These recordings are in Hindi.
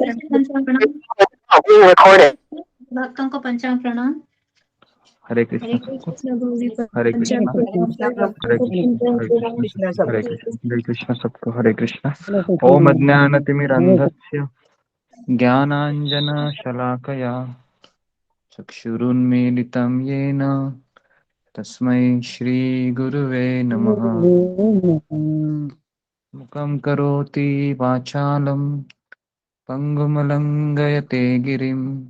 पंचांग प्रणाम। भक्तों को पंचांग प्रणाम। हरे कृष्ण सबको। हरे कृष्ण हरे कृष्ण हरे कृष्ण हरे कृष्ण सबको। हरे कृष्ण। ओम अज्ञानतिमिरन्धस्य ज्ञानाञ्जनशलाकया चक्षुरुन्मीलितं येन तस्मै श्रीगुरुवे नमः। मुखं करोति वाचालं पङ्गुमलङ्घयते गिरिं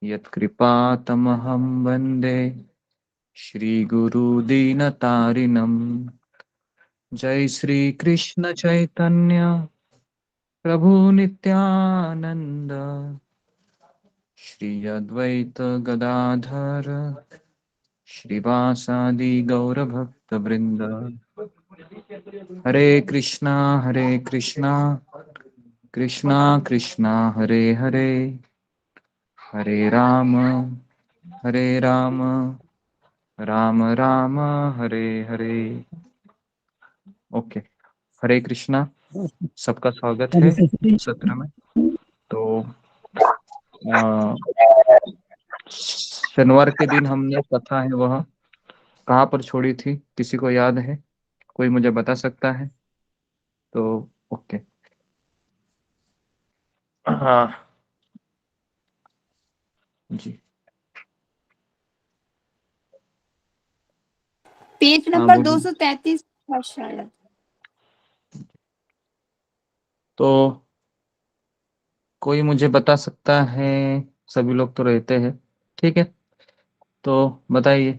यत्कृपातमहं वन्दे श्रीगुरुदीनतारिणम्। जय श्री कृष्ण चैतन्य प्रभु नित्यानंद श्री अद्वैत गदाधर श्रीवासादि गौर भक्त वृंद। हरे कृष्णा कृष्णा कृष्णा हरे हरे, हरे राम राम राम हरे हरे। ओके। हरे कृष्णा। सबका स्वागत है सत्र में। तो शनिवार के दिन हमने कथा है वह कहाँ पर छोड़ी थी, किसी को याद है? कोई मुझे बता सकता है? तो ओके। हाँ जी। पेज नंबर 233 शायद। तो कोई मुझे बता सकता है? सभी लोग तो रहते हैं, ठीक है, तो बताइए।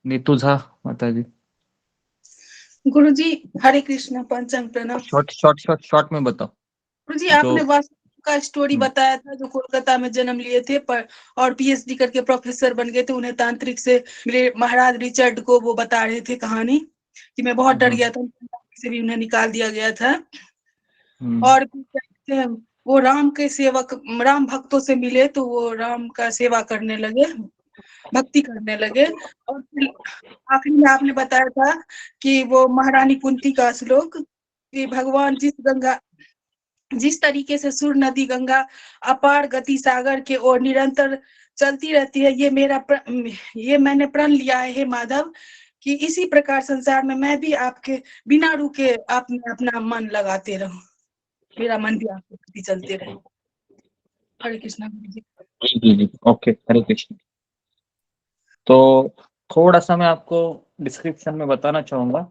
नीतू झा माता जी। गुरुजी हरे कृष्ण पंचांग प्रणाम। शॉर्ट में बताओ। गुरुजी आपने वास्तु का स्टोरी बताया था जो कोलकाता में जन्म लिए थे और पीएचडी करके प्रोफेसर बन गए थे। उन्हें तांत्रिक से मिले महाराज रिचर्ड को वो बता रहे थे कहानी कि मैं बहुत डर गया था, से भी उन्हें निकाल दिया गया था। और वो राम के सेवक राम भक्तों से मिले तो वो राम का सेवा करने लगे, भक्ति करने लगे। और फिर आखिर में आपने बताया था कि वो महारानी कुंती का श्लोक कि भगवान जिस तरीके से सुर नदी गंगा अपार गति सागर के ओर निरंतर चलती रहती है, ये मैंने प्रण लिया है हे माधव कि इसी प्रकार संसार में मैं भी आपके बिना रुके आप में अपना मन लगाते रहूं, मेरा मन भी आपके प्रति चलते रहे। हरे कृष्णा जी। ओके। हरे कृष्ण। तो थोड़ा सा मैं आपको डिस्क्रिप्शन में बताना चाहूंगा।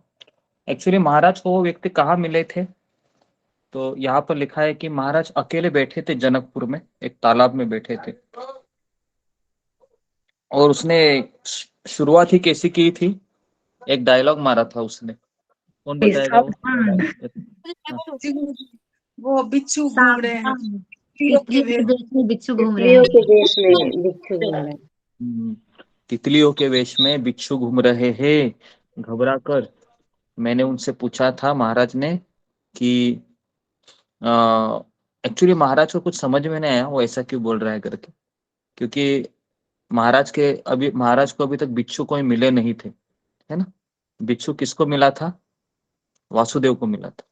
एक्चुअली महाराज को वो व्यक्ति कहाँ मिले थे, तो यहाँ पर लिखा है कि महाराज अकेले बैठे थे जनकपुर में, एक तालाब में बैठे थे। और उसने शुरुआत ही कैसी की थी, एक डायलॉग मारा था उसने। कौन बताएगा वो? वो बिच्छू घूम रहे हैं, बिच्छू घूम रहे हैं। तितलियों के वेश में बिच्छू घूम रहे हैं। घबरा कर मैंने उनसे पूछा था महाराज ने कि एक्चुअली महाराज को कुछ समझ में नहीं आया वो ऐसा क्यों बोल रहा है करके, क्योंकि महाराज को अभी तक बिच्छू कोई मिले नहीं थे, है ना। बिच्छू किसको मिला था? वासुदेव को मिला था।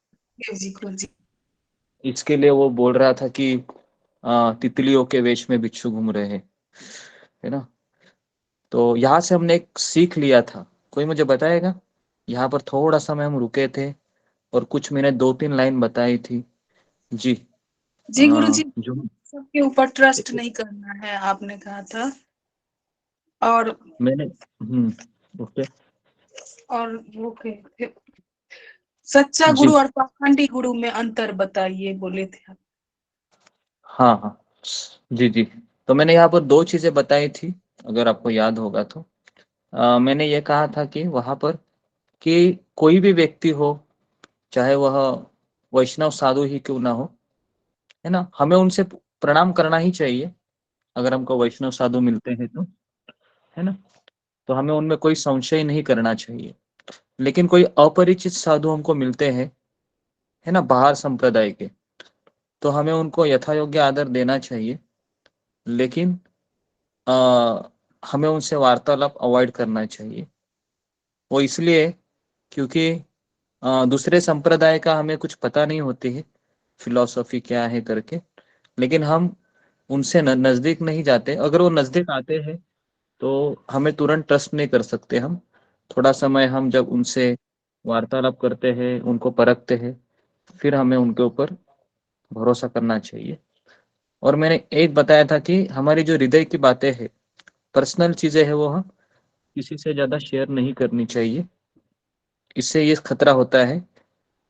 इसके लिए वो बोल रहा था कि तितलियों के वेश में बिच्छू घूम रहे हैं, है ना। तो यहाँ से हमने एक सीख लिया था। कोई मुझे बताएगा? यहाँ पर थोड़ा सा हम रुके थे और कुछ मैंने 2-3 लाइन बताई थी। जी गुरुजी सबके ऊपर ट्रस्ट नहीं करना है आपने कहा था। और मैंने ओके। और वो सच्चा गुरु और पाखंडी गुरु में अंतर बताइए बोले थे आप। हाँ जी। तो मैंने यहाँ पर 2 चीजें बताई थी, अगर आपको याद होगा तो। मैंने ये कहा था कि वहां पर कि कोई भी व्यक्ति हो, चाहे वह वैष्णव साधु ही क्यों ना हो, है ना, हमें उनसे प्रणाम करना ही चाहिए अगर हमको वैष्णव साधु मिलते हैं तो, है ना। तो हमें उनमें कोई संशय नहीं करना चाहिए। लेकिन कोई अपरिचित साधु हमको मिलते हैं, है ना, बाहर संप्रदाय के, तो हमें उनको यथा योग्य आदर देना चाहिए। लेकिन हमें उनसे वार्तालाप अवॉइड करना चाहिए। वो इसलिए क्योंकि दूसरे संप्रदाय का हमें कुछ पता नहीं होती है, फिलॉसफी क्या है करके, लेकिन हम उनसे नजदीक नहीं जाते। अगर वो नजदीक आते हैं तो हमें तुरंत ट्रस्ट नहीं कर सकते हम। थोड़ा समय हम जब उनसे वार्तालाप करते हैं, उनको परखते हैं, फिर हमें उनके ऊपर भरोसा करना चाहिए। और मैंने एक बताया था कि हमारी जो हृदय की बातें हैं, पर्सनल चीजें हैं, वो हम किसी से ज्यादा शेयर नहीं करनी चाहिए। इससे ये खतरा होता है,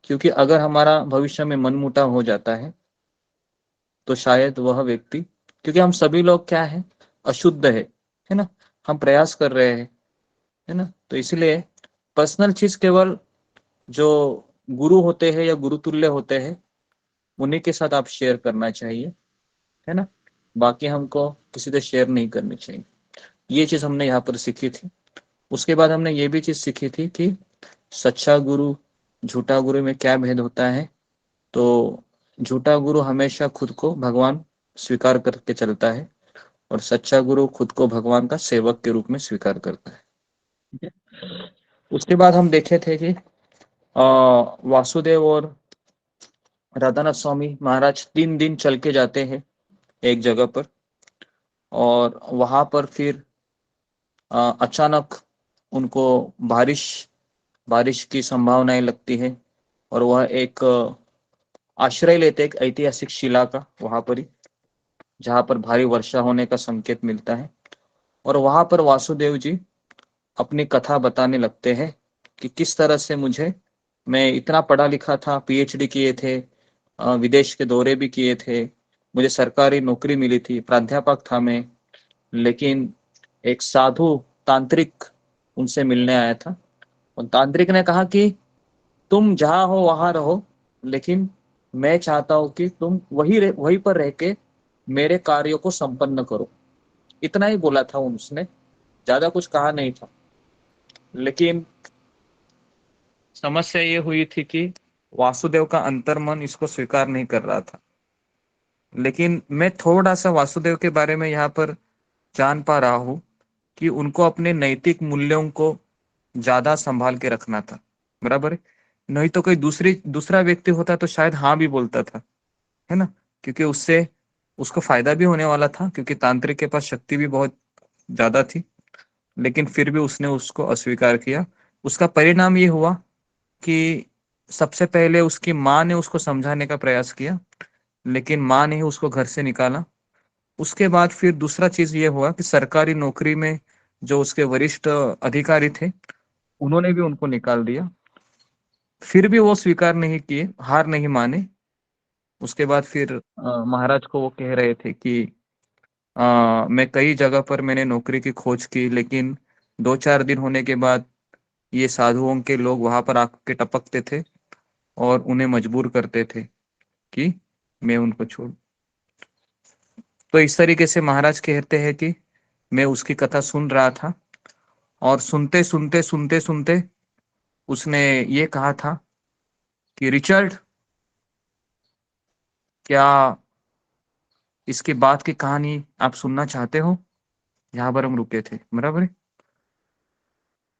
क्योंकि अगर हमारा भविष्य में मनमुटाव हो जाता है तो शायद वह व्यक्ति, क्योंकि हम सभी लोग क्या है, अशुद्ध है ना, हम प्रयास कर रहे हैं, है ना, तो इसलिए पर्सनल चीज केवल जो गुरु होते हैं या गुरुतुल्य होते हैं उन्हीं के साथ आप शेयर करना चाहिए, है ना। बाकी हमको किसी से शेयर नहीं करनी चाहिए। ये चीज हमने यहाँ पर सीखी थी। उसके बाद हमने ये भी चीज सीखी थी कि सच्चा गुरु झूठा गुरु में क्या भेद होता है। तो झूठा गुरु हमेशा खुद को भगवान स्वीकार करके चलता है और सच्चा गुरु खुद को भगवान का सेवक के रूप में स्वीकार करता है। ठीक है? उसके बाद हम देखे थे कि वासुदेव और राधानाथ स्वामी महाराज 3 दिन चल के जाते हैं एक जगह पर, और वहां पर फिर अचानक उनको बारिश बारिश की संभावनाएं लगती है, और वह एक आश्रय लेते एक ऐतिहासिक शिला का वहां पर ही, जहां पर भारी वर्षा होने का संकेत मिलता है। और वहां पर वासुदेव जी अपनी कथा बताने लगते हैं कि किस तरह से मैं इतना पढ़ा लिखा था, पीएचडी किए थे, विदेश के दौरे भी किए थे, मुझे सरकारी नौकरी मिली थी, प्राध्यापक था मैं, लेकिन एक साधु तांत्रिक उनसे मिलने आया था। और तांत्रिक ने कहा कि तुम जहां हो वहां रहो, लेकिन मैं चाहता हूं कि तुम वहीं पर रह के मेरे कार्यों को संपन्न करो। इतना ही बोला था उसने, ज्यादा कुछ कहा नहीं था। लेकिन समस्या ये हुई थी कि वासुदेव का अंतर्मन इसको स्वीकार नहीं कर रहा था। लेकिन मैं थोड़ा सा वासुदेव के बारे में यहाँ पर जान पा रहा हूँ कि उनको अपने नैतिक मूल्यों को ज्यादा संभाल के रखना था, बराबर है। नहीं तो कोई दूसरा व्यक्ति होता तो शायद हाँ भी बोलता था, है ना, क्योंकि उससे उसको फायदा भी होने वाला था, क्योंकि तांत्रिक के पास शक्ति भी बहुत ज्यादा थी। लेकिन फिर भी उसने उसको अस्वीकार किया। उसका परिणाम ये हुआ कि सबसे पहले उसकी माँ ने उसको समझाने का प्रयास किया, लेकिन माँ ने ही उसको घर से निकाला। उसके बाद फिर दूसरा चीज ये हुआ कि सरकारी नौकरी में जो उसके वरिष्ठ अधिकारी थे उन्होंने भी उनको निकाल दिया। फिर भी वो स्वीकार नहीं किए, हार नहीं माने। उसके बाद फिर महाराज को वो कह रहे थे कि मैं कई जगह पर मैंने नौकरी की खोज की, लेकिन 2-4 दिन होने के बाद ये साधुओं के लोग वहां पर आके टपकते थे और उन्हें मजबूर करते थे कि मैं उनको छोड़। तो इस तरीके से महाराज कहते हैं कि मैं उसकी कथा सुन रहा था, और सुनते सुनते सुनते सुनते उसने ये कहा था कि रिचर्ड, क्या इसके बाद की कहानी आप सुनना चाहते हो? यहाँ पर हम रुके थे, बराबर है।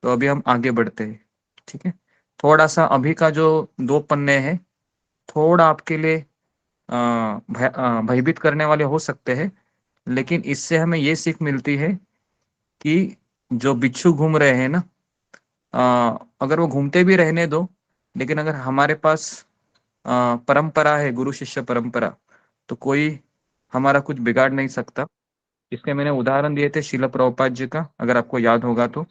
तो अभी हम आगे बढ़ते हैं, ठीक है। थोड़ा सा अभी का जो 2 पन्ने हैं थोड़ा आपके लिए भयभीत करने वाले हो सकते हैं, लेकिन इससे हमें ये सीख मिलती है कि जो बिच्छू घूम रहे हैं ना, अगर वो घूमते भी रहने दो, लेकिन अगर हमारे पास परंपरा है, गुरु शिष्य परंपरा, तो कोई हमारा कुछ बिगाड़ नहीं सकता। इसके मैंने उदाहरण दिए थे शिला प्रभुपाद जी का, अगर आपको याद होगा तो।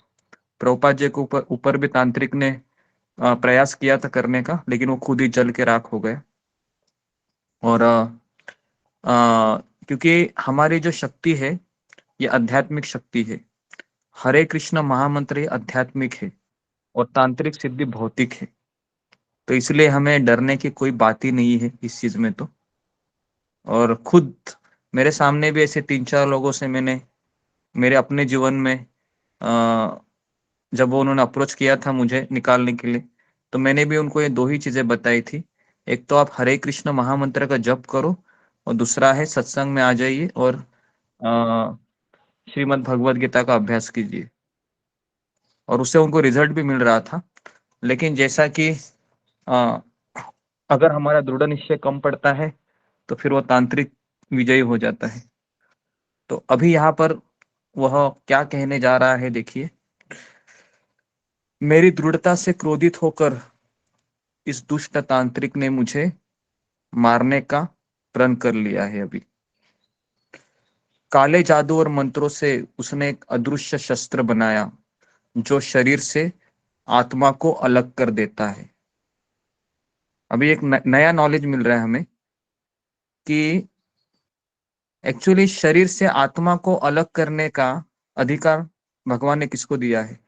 प्रभुपाद जी के ऊपर भी तांत्रिक ने प्रयास किया था करने का, लेकिन वो खुद ही जल के राख हो गए। और क्योंकि हमारी जो शक्ति है ये आध्यात्मिक शक्ति है। हरे कृष्ण महामंत्र ये आध्यात्मिक है और तांत्रिक सिद्धि भौतिक है। तो इसलिए हमें डरने की कोई बात ही नहीं है इस चीज में तो। और खुद मेरे सामने भी ऐसे 3-4 लोगों से मैंने मेरे अपने जीवन में जब वो उन्होंने अप्रोच किया था मुझे निकालने के लिए, तो मैंने भी उनको ये 2 ही चीजें बताई थी। एक तो आप हरे कृष्ण महामंत्र का जप करो, और दूसरा है सत्संग में आ जाइए और श्रीमद् भगवद गीता का अभ्यास कीजिए। और उससे उनको रिजल्ट भी मिल रहा था। लेकिन जैसा कि अगर हमारा दृढ़ निश्चय कम पड़ता है तो फिर वो तांत्रिक विजयी हो जाता है। तो अभी यहाँ पर वह क्या कहने जा रहा है देखिए, मेरी दृढ़ता से क्रोधित होकर इस दुष्ट तांत्रिक ने मुझे मारने का प्रण कर लिया है। अभी काले जादू और मंत्रों से उसने एक अदृश्य शस्त्र बनाया जो शरीर से आत्मा को अलग कर देता है। अभी एक नया नॉलेज मिल रहा है हमें कि एक्चुअली शरीर से आत्मा को अलग करने का अधिकार भगवान ने किसको दिया है?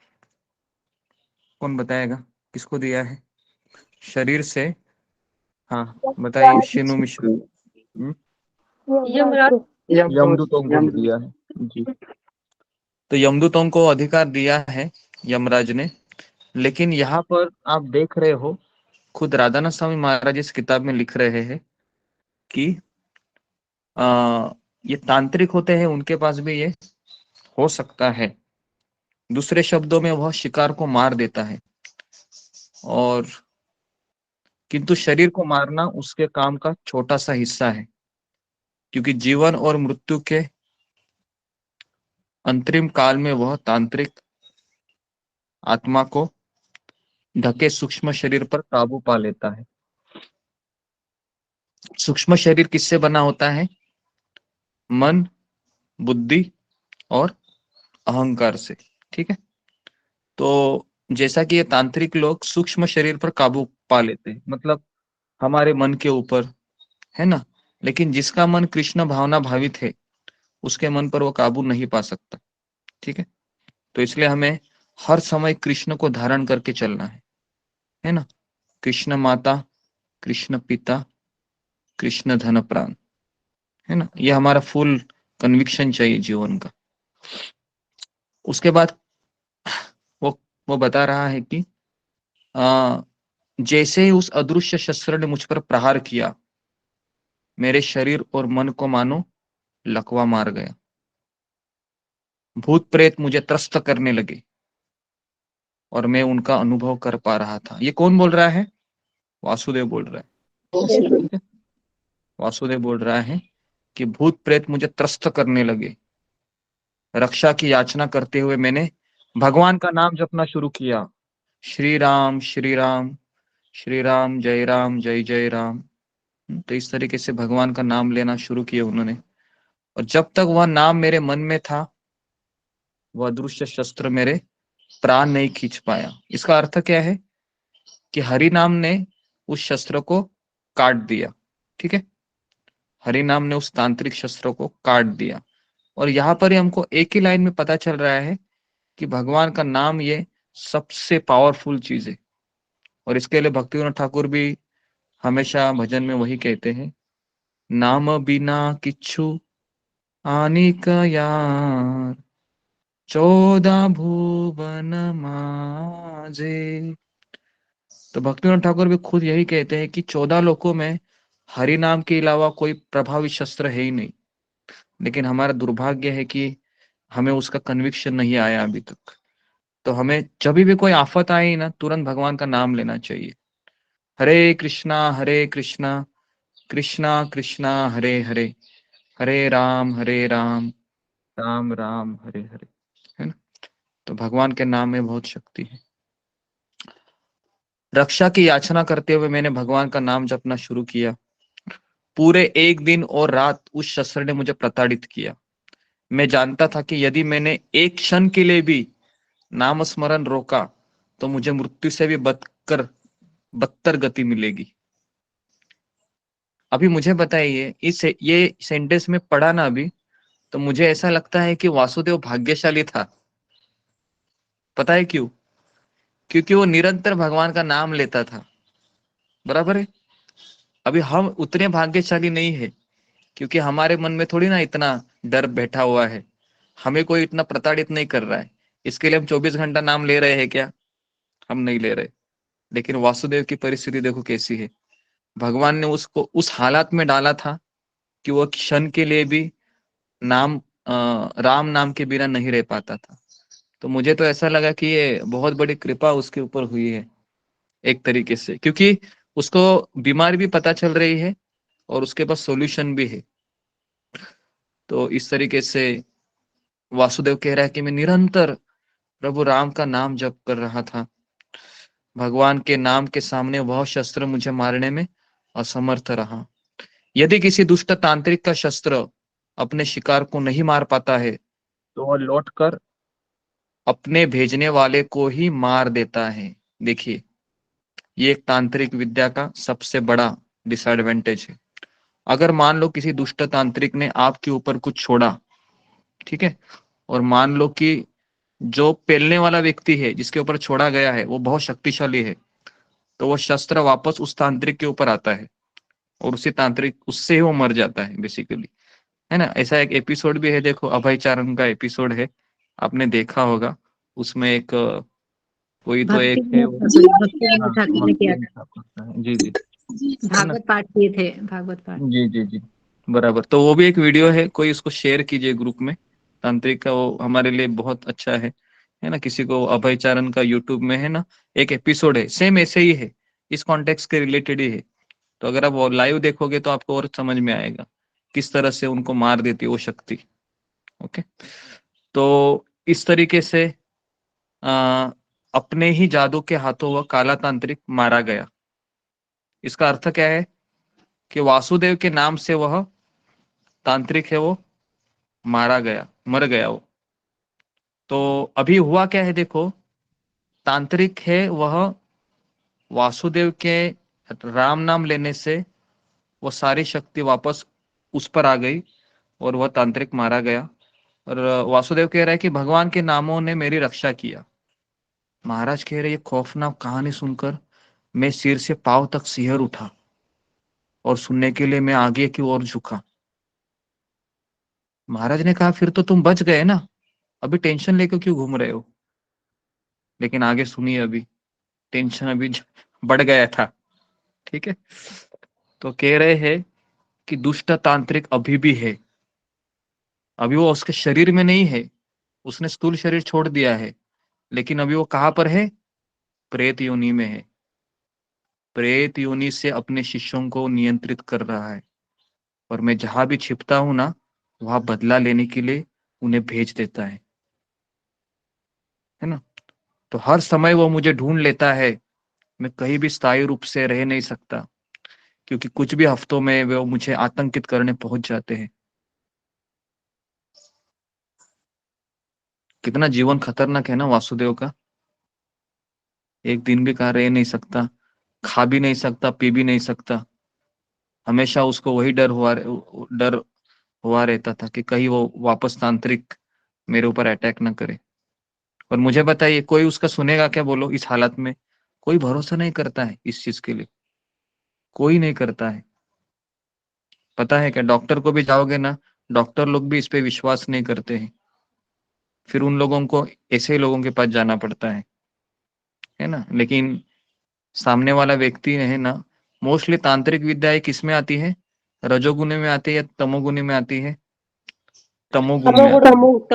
कौन बताएगा किसको दिया है शरीर से? हाँ बताइए शिनु मिश्र। यमदूतों को दिया है जी। तो यमदूतों को अधिकार दिया है यमराज ने। लेकिन यहाँ पर आप देख रहे हो, खुद राधानाथ स्वामी महाराज इस किताब में लिख रहे हैं कि ये तांत्रिक होते हैं, उनके पास भी ये हो सकता है। दूसरे शब्दों में वह शिकार को मार देता है, और किंतु शरीर को मारना उसके काम का छोटा सा हिस्सा है, क्योंकि जीवन और मृत्यु के अंतरिम काल में वह तांत्रिक आत्मा को ढके सूक्ष्म शरीर पर काबू पा लेता है। सूक्ष्म शरीर किससे बना होता है? मन, बुद्धि और अहंकार से। ठीक है, तो जैसा कि ये तांत्रिक लोग सूक्ष्म शरीर पर काबू पा लेते हैं, मतलब हमारे मन के ऊपर, है ना। लेकिन जिसका मन कृष्ण भावना भावित है उसके मन पर वो काबू नहीं पा सकता। ठीक है, तो इसलिए हमें हर समय कृष्ण को धारण करके चलना है ना। कृष्ण माता, कृष्ण पिता, कृष्ण धन प्राण, है ना। ये हमारा फुल कन्विक्शन चाहिए जीवन का। उसके बाद वो बता रहा है कि जैसे ही उस अदृश्य शस्त्र ने मुझ पर प्रहार किया, मेरे शरीर और मन को मानो लकवा मार गया। भूत प्रेत मुझे त्रस्त करने लगे और मैं उनका अनुभव कर पा रहा था। ये कौन बोल रहा है? वासुदेव बोल रहा है। ठीक है, वासुदेव बोल रहा है कि भूत प्रेत मुझे त्रस्त करने लगे। रक्षा की याचना करते हुए मैंने भगवान का नाम जपना शुरू किया। श्री राम श्री राम, श्री राम जय जय राम। तो इस तरीके से भगवान का नाम लेना शुरू किया उन्होंने, और जब तक वह नाम मेरे मन में था वह अदृश्य शस्त्र मेरे प्राण नहीं खींच पाया। इसका अर्थ क्या है कि हरि नाम ने उस शस्त्र को काट दिया। ठीक है, हरि नाम ने उस तांत्रिक शस्त्र को काट दिया। और यहाँ पर ही हमको एक ही लाइन में पता चल रहा है कि भगवान का नाम ये सबसे पावरफुल चीज है। और इसके लिए भक्तिविनोद ठाकुर भी हमेशा भजन में वही कहते हैं, नाम बिना किच्छु आनिक यार, 14 भुवन माजे। तो भक्तिविनोद ठाकुर भी खुद यही कहते हैं कि 14 लोकों में हरि नाम के अलावा कोई प्रभावी शस्त्र है ही नहीं। लेकिन हमारा दुर्भाग्य है कि हमें उसका कन्विक्शन नहीं आया अभी तक। तो हमें जब भी कोई आफत आए ना, तुरंत भगवान का नाम लेना चाहिए। हरे कृष्णा कृष्णा कृष्णा हरे हरे, हरे राम राम राम हरे हरे, है ना। तो भगवान के नाम में बहुत शक्ति है। रक्षा की याचना करते हुए मैंने भगवान का नाम जपना शुरू किया। पूरे एक दिन और रात उस शस्त्र ने मुझे प्रताड़ित किया। मैं जानता था कि यदि मैंने एक क्षण के लिए भी नाम स्मरण रोका तो मुझे मृत्यु से भी बदतर गति मिलेगी। अभी मुझे बताइए, ये सेंटेंस में पढ़ा ना अभी, तो मुझे ऐसा लगता है कि वासुदेव भाग्यशाली था। पता है क्यों? क्योंकि वो निरंतर भगवान का नाम लेता था। बराबर है। अभी हम उतने भाग्यशाली नहीं है, क्योंकि हमारे मन में थोड़ी ना इतना डर बैठा हुआ है, हमें कोई इतना प्रताड़ित नहीं कर रहा है। इसके लिए हम 24 घंटा नाम ले रहे हैं क्या? हम नहीं ले रहे। लेकिन वासुदेव की परिस्थिति देखो कैसी है। भगवान ने उसको उस हालात में डाला था कि वो क्षण के लिए भी राम नाम के बिना नहीं रह पाता था। तो मुझे तो ऐसा लगा कि ये बहुत बड़ी कृपा उसके ऊपर हुई है एक तरीके से, क्योंकि उसको बीमारी भी पता चल रही है और उसके पास सॉल्यूशन भी है। तो इस तरीके से वासुदेव कह रहा है कि मैं निरंतर प्रभु राम का नाम जप कर रहा था, भगवान के नाम के सामने वह शस्त्र मुझे मारने में असमर्थ रहा। यदि किसी दुष्ट तांत्रिक का शस्त्र अपने शिकार को नहीं मार पाता है तो वह लौटकर अपने भेजने वाले को ही मार देता है। देखिए, ये एक तांत्रिक विद्या का सबसे बड़ा डिसएडवांटेज है। अगर मान लो किसी दुष्ट तांत्रिक ने आपके ऊपर कुछ छोड़ा, ठीक है, और मान लो कि जो पेलने वाला व्यक्ति है जिसके ऊपर छोड़ा गया है वो बहुत शक्तिशाली है, तो वो शस्त्र वापस उस तांत्रिक के ऊपर आता है और उसी तांत्रिक उससे ही वो मर जाता है बेसिकली, है ना। ऐसा एक एपिसोड भी है, देखो अभय चारण का एपिसोड है, आपने देखा होगा। उसमें एक कोई तो भक्ति एक है विनोद वो, भक्ति विनोद हाँ, ठाकुर ने भक्ति किया विनोद था। ठाकुर का है। जी जी, है ना। भागवत पाठ किए थे, भागवत पाठ। जी जी जी, बराबर। तो वो भी एक वीडियो है, कोई उसको शेयर कीजिए ग्रुप में, तांत्रिक का, वो हमारे लिए बहुत अच्छा है ना। किसी को अभय चारण का यूट्यूब में है ना, एक एपिसोड है सेम ऐसे ही है, इस कॉन्टेक्स्ट के रिलेटेड ही है। तो अगर आप वो लाइव देखोगे तो आपको और समझ में आएगा किस तरह से उनको मार देती है वो शक्ति। ओके, तो इस तरीके से आ, अपने ही जादू के हाथों वह काला तांत्रिक मारा गया। इसका अर्थ क्या है कि वासुदेव के नाम से वह तांत्रिक है वो मारा गया, मर गया वो। तो अभी हुआ क्या है, देखो, तांत्रिक है वह वासुदेव के राम नाम लेने से वो सारी शक्ति वापस उस पर आ गई और वह तांत्रिक मारा गया। और वासुदेव कह रहा है कि भगवान के नामों ने मेरी रक्षा किया। महाराज कह रहे ये खौफनाक कहानी सुनकर मैं सिर से पांव तक सिहर उठा और सुनने के लिए मैं आगे की ओर झुका। महाराज ने कहा फिर तो तुम बच गए ना, अभी टेंशन लेकर क्यों घूम रहे हो। लेकिन आगे सुनिए, अभी टेंशन अभी बढ़ गया था, ठीक है। तो कह रहे हैं कि दुष्ट तांत्रिक अभी भी है, अभी वो उसके शरीर में नहीं है, उसने स्थूल शरीर छोड़ दिया है, लेकिन अभी वो कहाँ पर है, प्रेत योनि में है। प्रेत योनि से अपने शिष्यों को नियंत्रित कर रहा है और मैं जहां भी छिपता हूं ना, वहां बदला लेने के लिए उन्हें भेज देता है ना। तो हर समय वो मुझे ढूंढ लेता है, मैं कहीं भी स्थायी रूप से रह नहीं सकता, क्योंकि कुछ भी हफ्तों में वो मुझे आतंकित करने पहुंच जाते हैं। कितना जीवन खतरनाक है ना वासुदेव का। एक दिन भी कहाँ रह नहीं सकता, खा भी नहीं सकता, पी भी नहीं सकता। हमेशा उसको वही डर हुआ रहता था कि कहीं वो वापस तांत्रिक मेरे ऊपर अटैक ना करे। और मुझे बताइए, कोई उसका सुनेगा क्या, बोलो, इस हालत में कोई भरोसा नहीं करता है इस चीज के लिए, कोई नहीं करता है। पता है क्या, डॉक्टर को भी जाओगे ना, डॉक्टर लोग भी इस पे विश्वास नहीं करते हैं, फिर उन लोगों को ऐसे ही लोगों के पास जाना पड़ता है ना। लेकिन सामने वाला व्यक्ति है ना, मोस्टली तांत्रिक विद्याएं किस में आती है, रजोगुण में आती है या तमोगुण में आती है, तमोगुण में आती है।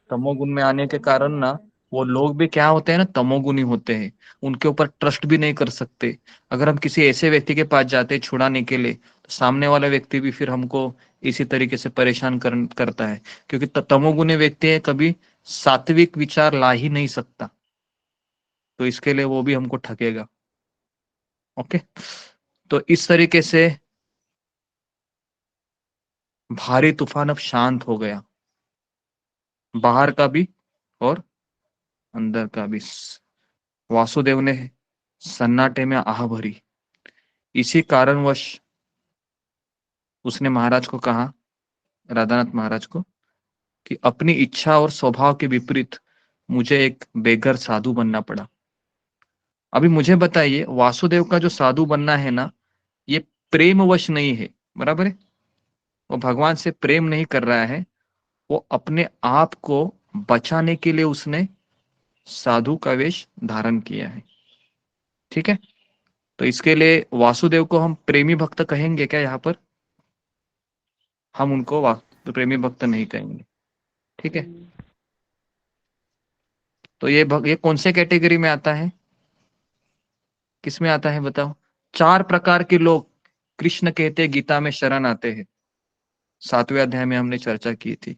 तमोगुण में आने के कारण ना, वो लोग भी क्या होते हैं ना, तमोगुणी होते हैं, उनके ऊपर ट्रस्ट भी नहीं कर सकते। अगर हम किसी ऐसे व्यक्ति के पास जाते हैं छुड़ाने के लिए, तो सामने वाला व्यक्ति भी फिर हमको इसी तरीके से परेशान करता है, क्योंकि तमोगुणी व्यक्ति है, कभी सात्विक विचार ला ही नहीं सकता, तो इसके लिए वो भी हमको ठगेगा। ओके, तो इस तरीके से भारी तूफान अब शांत हो गया, बाहर का भी और अंदर का भी। वासुदेव ने सन्नाटे में आह भरी। इसी कारणवश उसने महाराज को कहा, राधानाथ महाराज को, कि अपनी इच्छा और स्वभाव के विपरीत मुझे एक बेघर साधु बनना पड़ा। अभी मुझे बताइए, वासुदेव का जो साधु बनना है ना, ये प्रेमवश नहीं है, बराबर है। वो भगवान से प्रेम नहीं कर रहा है, वो अपने आप को बचाने के लिए उसने साधु का वेश धारण किया है, ठीक है। तो इसके लिए वासुदेव को हम प्रेमी भक्त कहेंगे क्या यहाँ पर, हम उनको प्रेमी भक्त नहीं कहेंगे, ठीक है। तो ये कौन से कैटेगरी में आता है, किस में आता है बताओ? 4 प्रकार के लोग कृष्ण कहते हैं गीता में शरण आते हैं, 7वें अध्याय में हमने चर्चा की थी,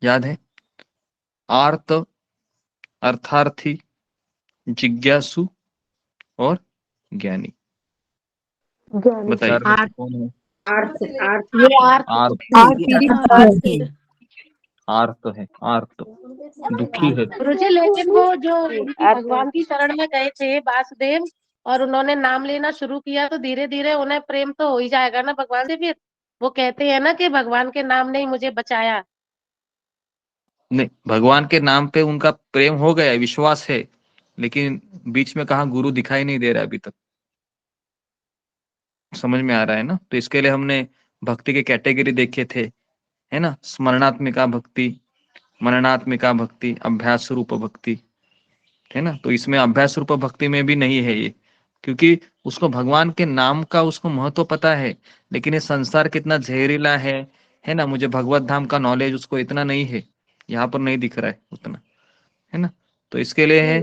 याद है? आर्त, अर्थार्थी, जिज्ञासु और ज्ञानी। बताइए आर्त। कौन है? ये आर्त आर्त, आर्त है, आर्त दुखी है। गुरुजी, लेकिन वो जो भगवान की शरण में गए थे वासुदेव और उन्होंने नाम लेना शुरू किया, तो धीरे धीरे उन्हें प्रेम तो हो ही जाएगा ना भगवान से। फिर वो कहते हैं ना कि भगवान के नाम ने ही मुझे बचाया। नहीं, भगवान के नाम पे उनका प्रेम हो गया, विश्वास है, लेकिन बीच में कहा गुरु दिखाई नहीं दे रहा अभी तक। समझ में आ रहा है ना? तो इसके लिए हमने भक्ति के कैटेगरी देखे थे, है ना? स्मरणात्मिका भक्ति, मननात्मिका भक्ति, अभ्यास रूप भक्ति, है ना? तो इसमें अभ्यास रूप भक्ति में भी नहीं है ये, क्योंकि उसको भगवान के नाम का उसको महत्व पता है, लेकिन ये संसार कितना जहरीला है ना? मुझे भगवत धाम का नॉलेज उसको इतना नहीं है, यहाँ पर नहीं दिख रहा है उतना, है ना? तो इसके लिए है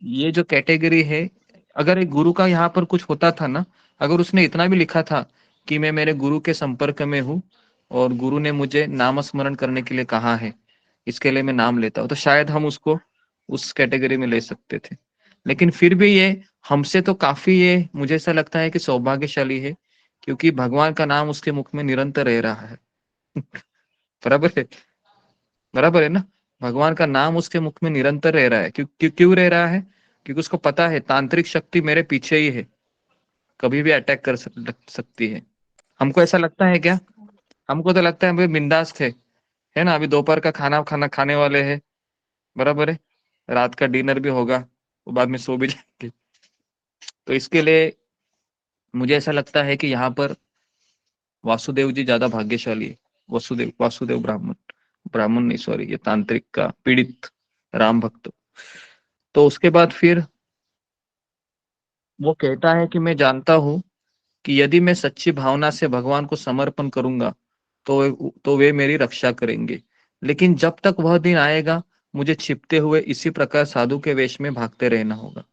ये जो कैटेगरी है। अगर एक गुरु का यहाँ पर कुछ होता था ना, अगर उसने इतना भी लिखा था कि मैं मेरे गुरु के संपर्क में हूँ और गुरु ने मुझे नाम स्मरण करने के लिए कहा है, इसके लिए मैं नाम लेता हूँ, तो शायद हम उसको उस कैटेगरी में ले सकते थे। लेकिन फिर भी ये हमसे तो काफी, ये मुझे ऐसा लगता है कि सौभाग्यशाली है, क्योंकि भगवान का नाम उसके मुख में निरंतर रह रहा है। बराबर है, बराबर है ना? भगवान का नाम उसके मुख में निरंतर रह रहा है। क्यों रह रहा है? क्योंकि उसको पता है तांत्रिक शक्ति मेरे पीछे ही है, कभी भी अटैक कर सकती है। हमको ऐसा लगता है क्या? हमको तो लगता है भाई बिंदास थे, है ना? अभी दोपहर का खाना खाना खाने वाले हैं, बराबर है, रात का डिनर भी होगा, वो बाद में सो भी जाएंगे। तो इसके लिए मुझे ऐसा लगता है कि यहाँ पर वासुदेव जी ज्यादा भाग्यशाली है। वासुदेव ब्राह्मण नहीं, सॉरी, ये तांत्रिक का पीड़ित राम भक्त। तो उसके बाद फिर वो कहता है कि मैं जानता हूं कि यदि मैं सच्ची भावना से भगवान को समर्पण करूंगा तो वे मेरी रक्षा करेंगे, लेकिन जब तक वह दिन आएगा मुझे छिपते हुए इसी प्रकार साधु के वेश में भागते रहना होगा।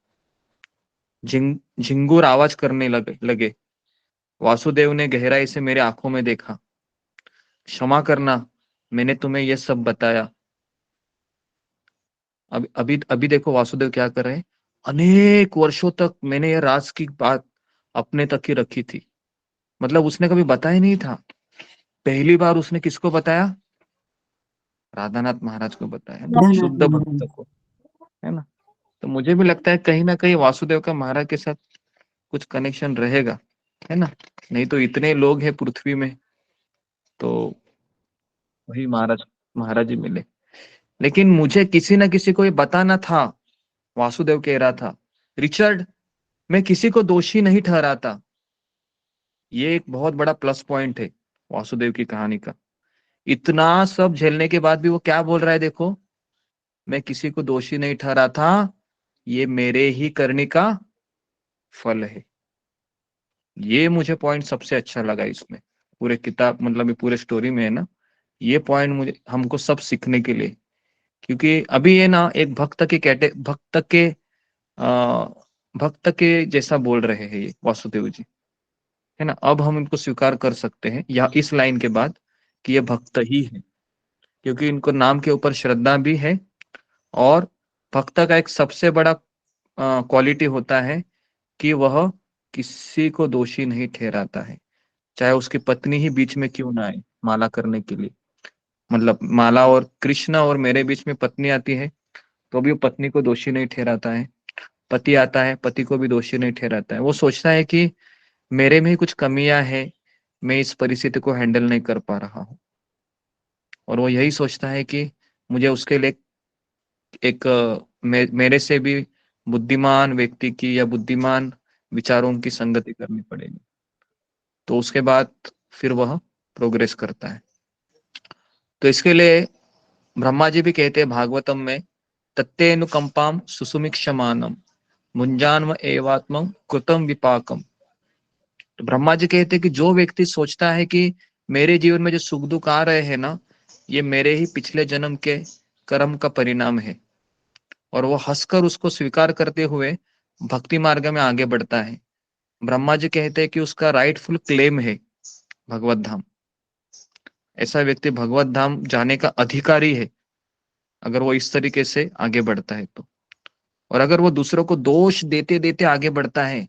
झिंगुर आवाज करने लगे। वासुदेव ने गहराई से मेरे आंखों में देखा। क्षमा करना, मैंने तुम्हें यह सब बताया। अभी अभी देखो वासुदेव क्या कर रहे हैं। अनेक वर्षों तक मैंने यह राज की बात अपने तक ही रखी थी, मतलब उसने कभी बताया नहीं था। पहली बार उसने किसको बताया? राधानाथ महाराज को बताया, शुद्ध भक्त को, है ना? तो मुझे भी लगता है कहीं ना कहीं वासुदेव का महाराज के साथ कुछ कनेक्शन रहेगा, है ना? नहीं तो इतने लोग हैं पृथ्वी में, तो वही महाराज जी मिले। लेकिन मुझे किसी ना किसी को ये बताना था। वासुदेव कह रहा था, रिचर्ड, मैं किसी को दोषी नहीं ठहराता। ये एक बहुत बड़ा प्लस पॉइंट है वासुदेव की कहानी का। इतना सब झेलने के बाद भी वो क्या बोल रहा है, देखो, मैं किसी को दोषी नहीं ठहराता, ये मेरे ही करने का फल है। ये मुझे पॉइंट सबसे अच्छा लगा इसमें, पूरे किताब, मतलब ये पूरे स्टोरी में है ना, ये पॉइंट मुझे हमको सब सीखने के लिए। क्योंकि अभी ये ना एक आ, भक्त के जैसा बोल रहे हैं ये वासुदेव जी, है ना? अब हम इनको स्वीकार कर सकते हैं या इस लाइन के बाद कि ये भक्त ही है, क्योंकि इनको नाम के ऊपर श्रद्धा भी है। और भक्त का एक सबसे बड़ा क्वालिटी होता है कि वह किसी को दोषी नहीं ठहराता है, चाहे उसकी पत्नी ही बीच में क्यों ना आए माला करने के लिए। मतलब माला और कृष्ण और मेरे बीच में पत्नी आती है तो भी वो पत्नी को दोषी नहीं ठहराता है, पति आता है पति को भी दोषी नहीं ठहराता है। वो सोचता है कि मेरे में ही कुछ कमियां हैं, मैं इस परिस्थिति को हैंडल नहीं कर पा रहा हूँ, और वो यही सोचता है कि मुझे उसके लिए एक मेरे से भी बुद्धिमान व्यक्ति की या बुद्धिमान विचारों की संगति करनी पड़ेगी। तो उसके बाद फिर वह प्रोग्रेस करता है। तो इसके लिए ब्रह्मा जी भी कहते हैं भागवतम में, तत्तेनुकंपाम सुसुमिक्षमानम मुंजान्म एवात्मम कृतम विपाकम। तो ब्रह्मा जी कहते हैं कि जो व्यक्ति सोचता है कि मेरे जीवन में जो सुख दुख आ रहे हैं ना, ये मेरे ही पिछले जन्म के कर्म का परिणाम है, और वो हंसकर उसको स्वीकार करते हुए भक्ति मार्ग में आगे बढ़ता है। ब्रह्मा जी कहते हैं कि उसका राइटफुल क्लेम है भगवत धाम। ऐसा व्यक्ति भगवत धाम जाने का अधिकारी है अगर वो इस तरीके से आगे बढ़ता है तो। और अगर वो दूसरों को दोष देते देते आगे बढ़ता है,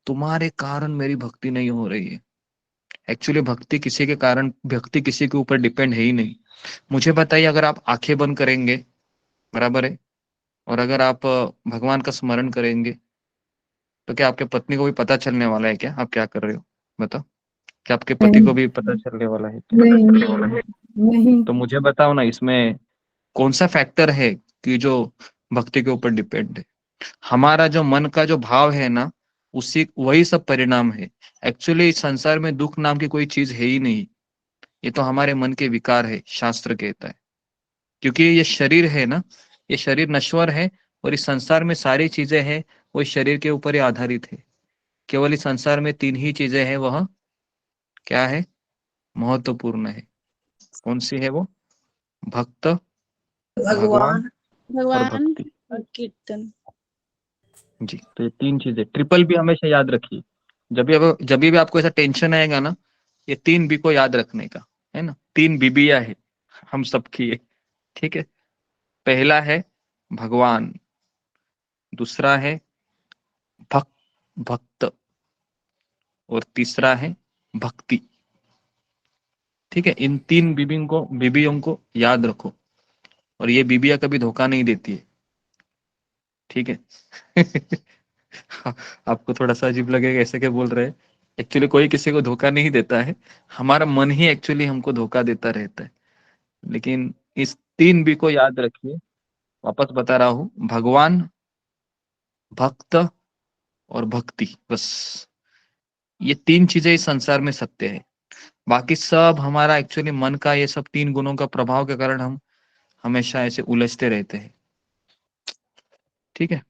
तुम्हारे कारण मेरी भक्ति नहीं हो रही है, एक्चुअली भक्ति किसी के कारण, भक्ति किसी के ऊपर डिपेंड है ही नहीं। मुझे बताइए, अगर आप आंखें बंद करेंगे, बराबर है, और अगर आप भगवान का स्मरण करेंगे, तो क्या आपके पत्नी को भी पता चलने वाला है क्या आप क्या कर रहे हो? बताओ, क्या आपके पति को भी पता चलने वाला है क्या? नहीं नहीं। तो मुझे बताओ ना, इसमें कौन सा फैक्टर है कि जो भक्ति के ऊपर डिपेंड है? हमारा जो मन का जो भाव है ना, उसी वही सब परिणाम है। एक्चुअली इस संसार में दुख नाम की कोई चीज है ही नहीं, ये तो हमारे मन के विकार है, शास्त्र कहता है। क्योंकि ये शरीर है ना, ये शरीर नश्वर है, और इस संसार में सारी चीजें हैं वो इस शरीर के ऊपर ही आधारित है। केवल इस संसार में 3 ही चीजें हैं, वह क्या है? महत्वपूर्ण है। कौन सी है वो? भक्त, भगवान और भगवान भक्ति। और कीर्तन। जी, तो ये 3 चीजें, ट्रिपल बी हमेशा याद रखिए। जब भी आपको ऐसा टेंशन आएगा ना, ये 3 बी को याद रखने का है ना। 3 बीबिया है हम सबकी है, ठीक है। पहला है भगवान, दूसरा है भक्त, और तीसरा है भक्ति। ठीक है, इन 3 बीबियों को याद रखो, और ये बीबिया कभी धोखा नहीं देती है, ठीक है। आपको थोड़ा सा अजीब लगेगा ऐसे के बोल रहे हैं, एक्चुअली कोई किसी को धोखा नहीं देता है, हमारा मन ही एक्चुअली हमको धोखा देता रहता है। लेकिन इस 3 बी को याद रखिए, वापस बता रहा हूं, भगवान, भक्त और भक्ति, बस ये 3 चीजें इस संसार में सत्य है। बाकी सब हमारा एक्चुअली मन का, ये सब 3 गुणों का प्रभाव के कारण हम हमेशा ऐसे उलझते रहते हैं, ठीक है।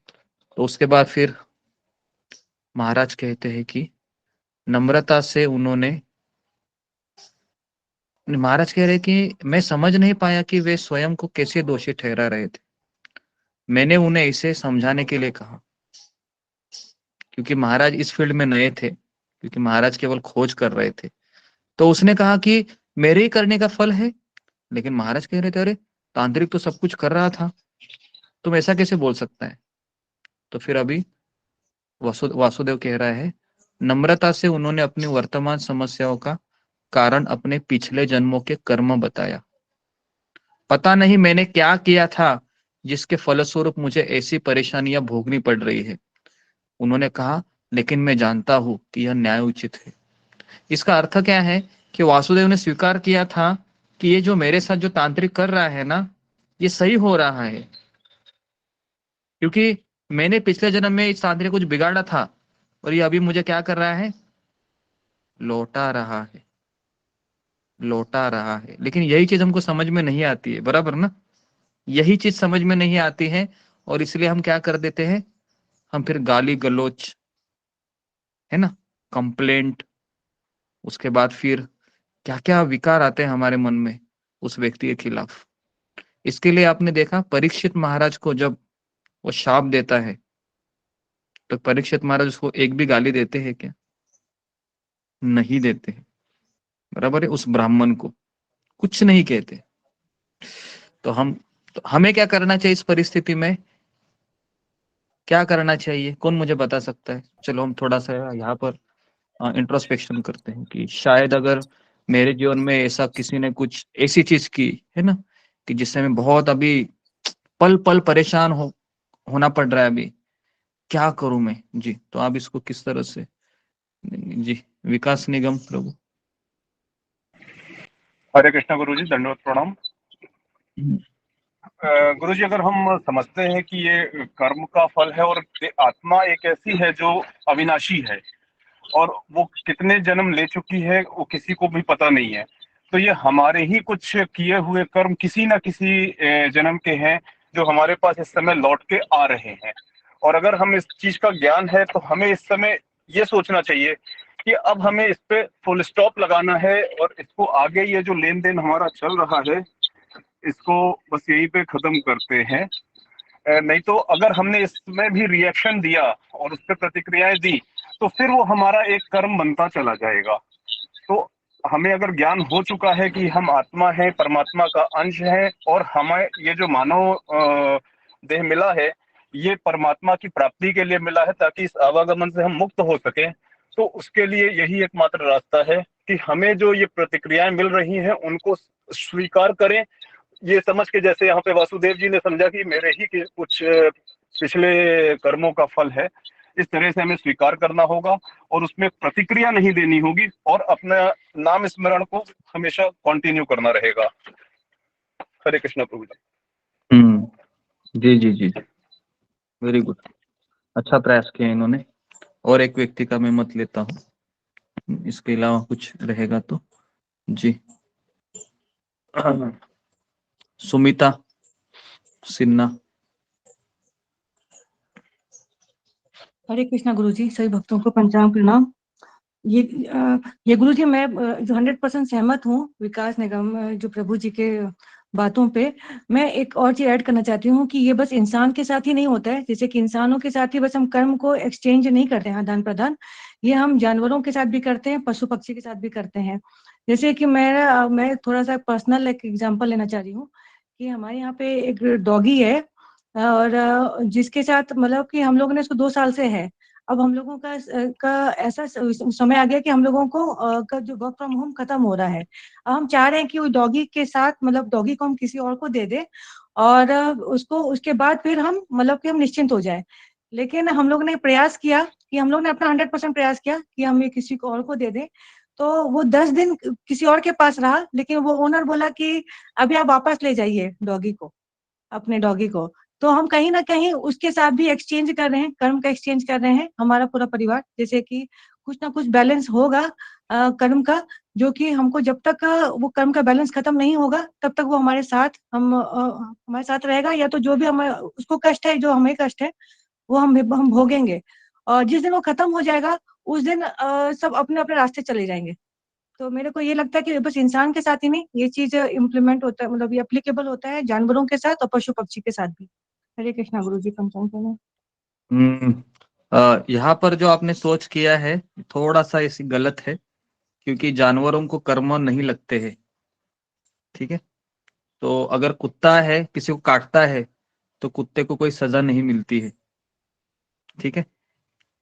तो उसके बाद फिर महाराज कहते हैं कि नम्रता से उन्होंने, महाराज कह रहे कि मैं समझ नहीं पाया कि वे स्वयं को कैसे दोषी ठहरा रहे थे। मैंने उन्हें इसे समझाने के लिए कहा, क्योंकि महाराज इस फील्ड में नए थे, क्योंकि महाराज केवल खोज कर रहे थे। तो उसने कहा कि मेरे ही करने का फल है। लेकिन महाराज कह रहे थे, अरे तांत्रिक तो सब कुछ कर रहा था, तुम ऐसा कैसे बोल सकता है? तो फिर अभी वासुदेव कह रहा है, नम्रता से उन्होंने अपनी वर्तमान समस्याओं का कारण अपने पिछले जन्मों के कर्म बताया। पता नहीं मैंने क्या किया था जिसके फलस्वरूप मुझे ऐसी परेशानियां भोगनी पड़ रही है, उन्होंने कहा, लेकिन मैं जानता हूं कि यह न्याय उचित है। इसका अर्थ क्या है कि वासुदेव ने स्वीकार किया था कि ये जो मेरे साथ जो तांत्रिक कर रहा है ना, ये सही हो रहा है, क्योंकि मैंने पिछले जन्म में इस तांत्रिक को कुछ बिगाड़ा था, और ये अभी मुझे क्या कर रहा है? लौटा रहा है, लौटा रहा है। लेकिन यही चीज हमको समझ में नहीं आती है, बराबर ना? यही चीज समझ में नहीं आती है, और इसलिए हम क्या कर देते हैं, हम फिर गाली गलोच, है ना, कंप्लेंट, उसके बाद फिर क्या क्या विकार आते हैं हमारे मन में उस व्यक्ति के खिलाफ। इसके लिए आपने देखा परीक्षित महाराज को जब वो शाप देता है, तो परीक्षित महाराज उसको एक भी गाली देते हैं क्या? नहीं देते हैं, बराबर है। उस ब्राह्मण को कुछ नहीं कहते। तो हमें क्या करना चाहिए इस परिस्थिति में? क्या करना चाहिए, कौन मुझे बता सकता है? चलो हम थोड़ा सा यहाँ पर इंट्रोस्पेक्शन करते हैं कि शायद अगर मेरे जीवन में ऐसा किसी ने कुछ ऐसी चीज की है ना, कि जिससे मैं बहुत अभी पल पल परेशान होना पड़ रहा है, अभी क्या करूं मैं? जी, तो आप इसको किस तरह से? जी, विकास निगम प्रभु। हरे कृष्णा गुरु जी, दंडवत प्रणाम। गुरु जी, अगर हम समझते हैं कि ये कर्म का फल है और आत्मा एक ऐसी है जो अविनाशी है और वो कितने जन्म ले चुकी है वो किसी को भी पता नहीं है, तो ये हमारे ही कुछ किए हुए कर्म किसी ना किसी जन्म के हैं जो हमारे पास इस समय लौट के आ रहे हैं। और अगर हम इस चीज का ज्ञान है तो हमें इस समय ये सोचना चाहिए कि अब हमें इस पे फुल स्टॉप लगाना है और इसको आगे ये जो लेन देन हमारा चल रहा है इसको बस यहीं पे खत्म करते हैं। नहीं तो अगर हमने इसमें भी रिएक्शन दिया और उस पर प्रतिक्रियाएं दी तो फिर वो हमारा एक कर्म बनता चला जाएगा। तो हमें अगर ज्ञान हो चुका है कि हम आत्मा है, परमात्मा का अंश है, और हमें ये जो मानव देह मिला है ये परमात्मा की प्राप्ति के लिए मिला है ताकि इस आवागमन से हम मुक्त हो सके, तो उसके लिए यही एकमात्र रास्ता है कि हमें जो ये प्रतिक्रियाएं मिल रही हैं उनको स्वीकार करें, ये समझ के, जैसे यहाँ पे वासुदेव जी ने समझा कि मेरे ही के कुछ पिछले कर्मों का फल है, इस तरह से हमें स्वीकार करना होगा और उसमें प्रतिक्रिया नहीं देनी होगी और अपना नाम स्मरण को हमेशा कंटिन्यू करना रहेगा। हरे कृष्णा प्रभु जी। जी जी जी, वेरी गुड, अच्छा प्रयास किया इन्होंने। और एक व्यक्ति का मैं मत लेता हूँ, इसके अलावा कुछ रहेगा तो जी। सुमिता सिन्हा। हरे कृष्णा गुरुजी, सभी भक्तों को पंचांग प्रणाम। ये गुरुजी मैं जो 100% सहमत हूँ विकास निगम जो प्रभु जी के बातों पे। मैं एक और चीज ऐड करना चाहती हूँ कि ये बस इंसान के साथ ही नहीं होता है, जैसे कि इंसानों के साथ ही बस हम कर्म को एक्सचेंज नहीं करते हैं आदान प्रदान, ये हम जानवरों के साथ भी करते हैं, पशु पक्षी के साथ भी करते हैं। जैसे कि मैं थोड़ा सा पर्सनल एक एग्जाम्पल लेना चाह रही हूँ कि हमारे यहाँ पे एक डॉगी है और जिसके साथ मतलब कि हम लोगों ने इसको 2 साल से है। अब हम लोगों का ऐसा समय आ गया कि हम लोगों को का जो वर्क फ्रॉम होम खत्म हो रहा है। अब हम चाह रहे हैं कि वो डॉगी के साथ मतलब डॉगी को हम किसी और को दे दे और उसको उसके बाद फिर हम मतलब कि हम निश्चिंत हो जाए। लेकिन हम लोग ने प्रयास किया कि हम लोग ने अपना 100% प्रयास किया कि हम ये किसी को और को दे दें। तो वो 10 दिन किसी और के पास रहा, लेकिन वो ओनर बोला कि अभी आप वापस ले जाइए डॉगी को, अपने डॉगी को। तो हम कहीं ना कहीं उसके साथ भी एक्सचेंज कर रहे हैं, कर्म का एक्सचेंज कर रहे हैं, हमारा पूरा परिवार। जैसे कि कुछ ना कुछ बैलेंस होगा कर्म का, जो कि हमको जब तक वो कर्म का बैलेंस खत्म नहीं होगा तब तक वो हमारे साथ हमारे साथ रहेगा, या तो जो भी हमें उसको कष्ट है, जो हमें कष्ट है, वो हम भोगेंगे। और जिस दिन वो खत्म हो जाएगा उस दिन सब अपने अपने रास्ते चले जाएंगे। तो मेरे को ये लगता है कि बस इंसान के साथ ही नहीं, ये चीज इम्प्लीमेंट होता है, मतलब ये एप्लीकेबल होता है जानवरों के साथ और पशु पक्षी के साथ भी। हरे कृष्णा गुरु जी, पंचांग प्रणाम। यहाँ पर जो आपने सोच किया है थोड़ा सा ऐसी गलत है, क्योंकि जानवरों को कर्म नहीं लगते हैं, ठीक है। तो अगर कुत्ता है किसी को काटता है तो कुत्ते को कोई सजा नहीं मिलती है, ठीक है।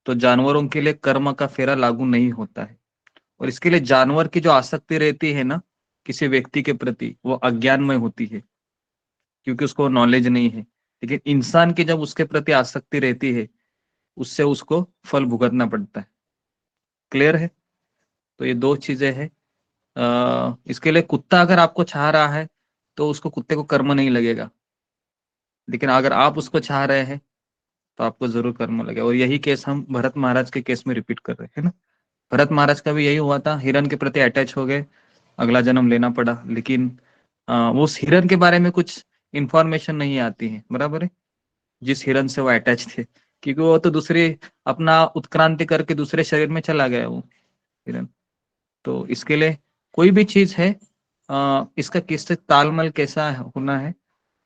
तो जानवरों के लिए कर्म का फेरा लागू नहीं होता है, और इसके लिए जानवर की जो आसक्ति रहती है ना किसी व्यक्ति के प्रति, वो अज्ञानमय होती है, क्योंकि उसको नॉलेज नहीं है। लेकिन इंसान की जब उसके प्रति आसक्ति रहती है, उससे उसको फल भुगतना पड़ता है। क्लियर है? तो ये 2 चीजें हैं। इसके लिए कुत्ता अगर आपको चाह रहा है तो उसको कुत्ते को कर्म नहीं लगेगा, लेकिन अगर आप उसको चाह रहे हैं तो आपको जरूर कर्म लगेगा। और यही केस हम भरत महाराज के केस में रिपीट कर रहे हैं ना। भरत महाराज का भी यही हुआ था, हिरण के प्रति अटैच हो गए, अगला जन्म लेना पड़ा, लेकिन वो उस हिरण के बारे में कुछ इंफॉर्मेशन नहीं आती है, बराबर है, जिस हिरण से वो अटैच थे, क्योंकि वो तो दूसरे अपना उत्क्रांति करके दूसरे शरीर में चला गया वो हिरण। तो इसके लिए कोई भी चीज है इसका किससे तालमेल कैसा होना है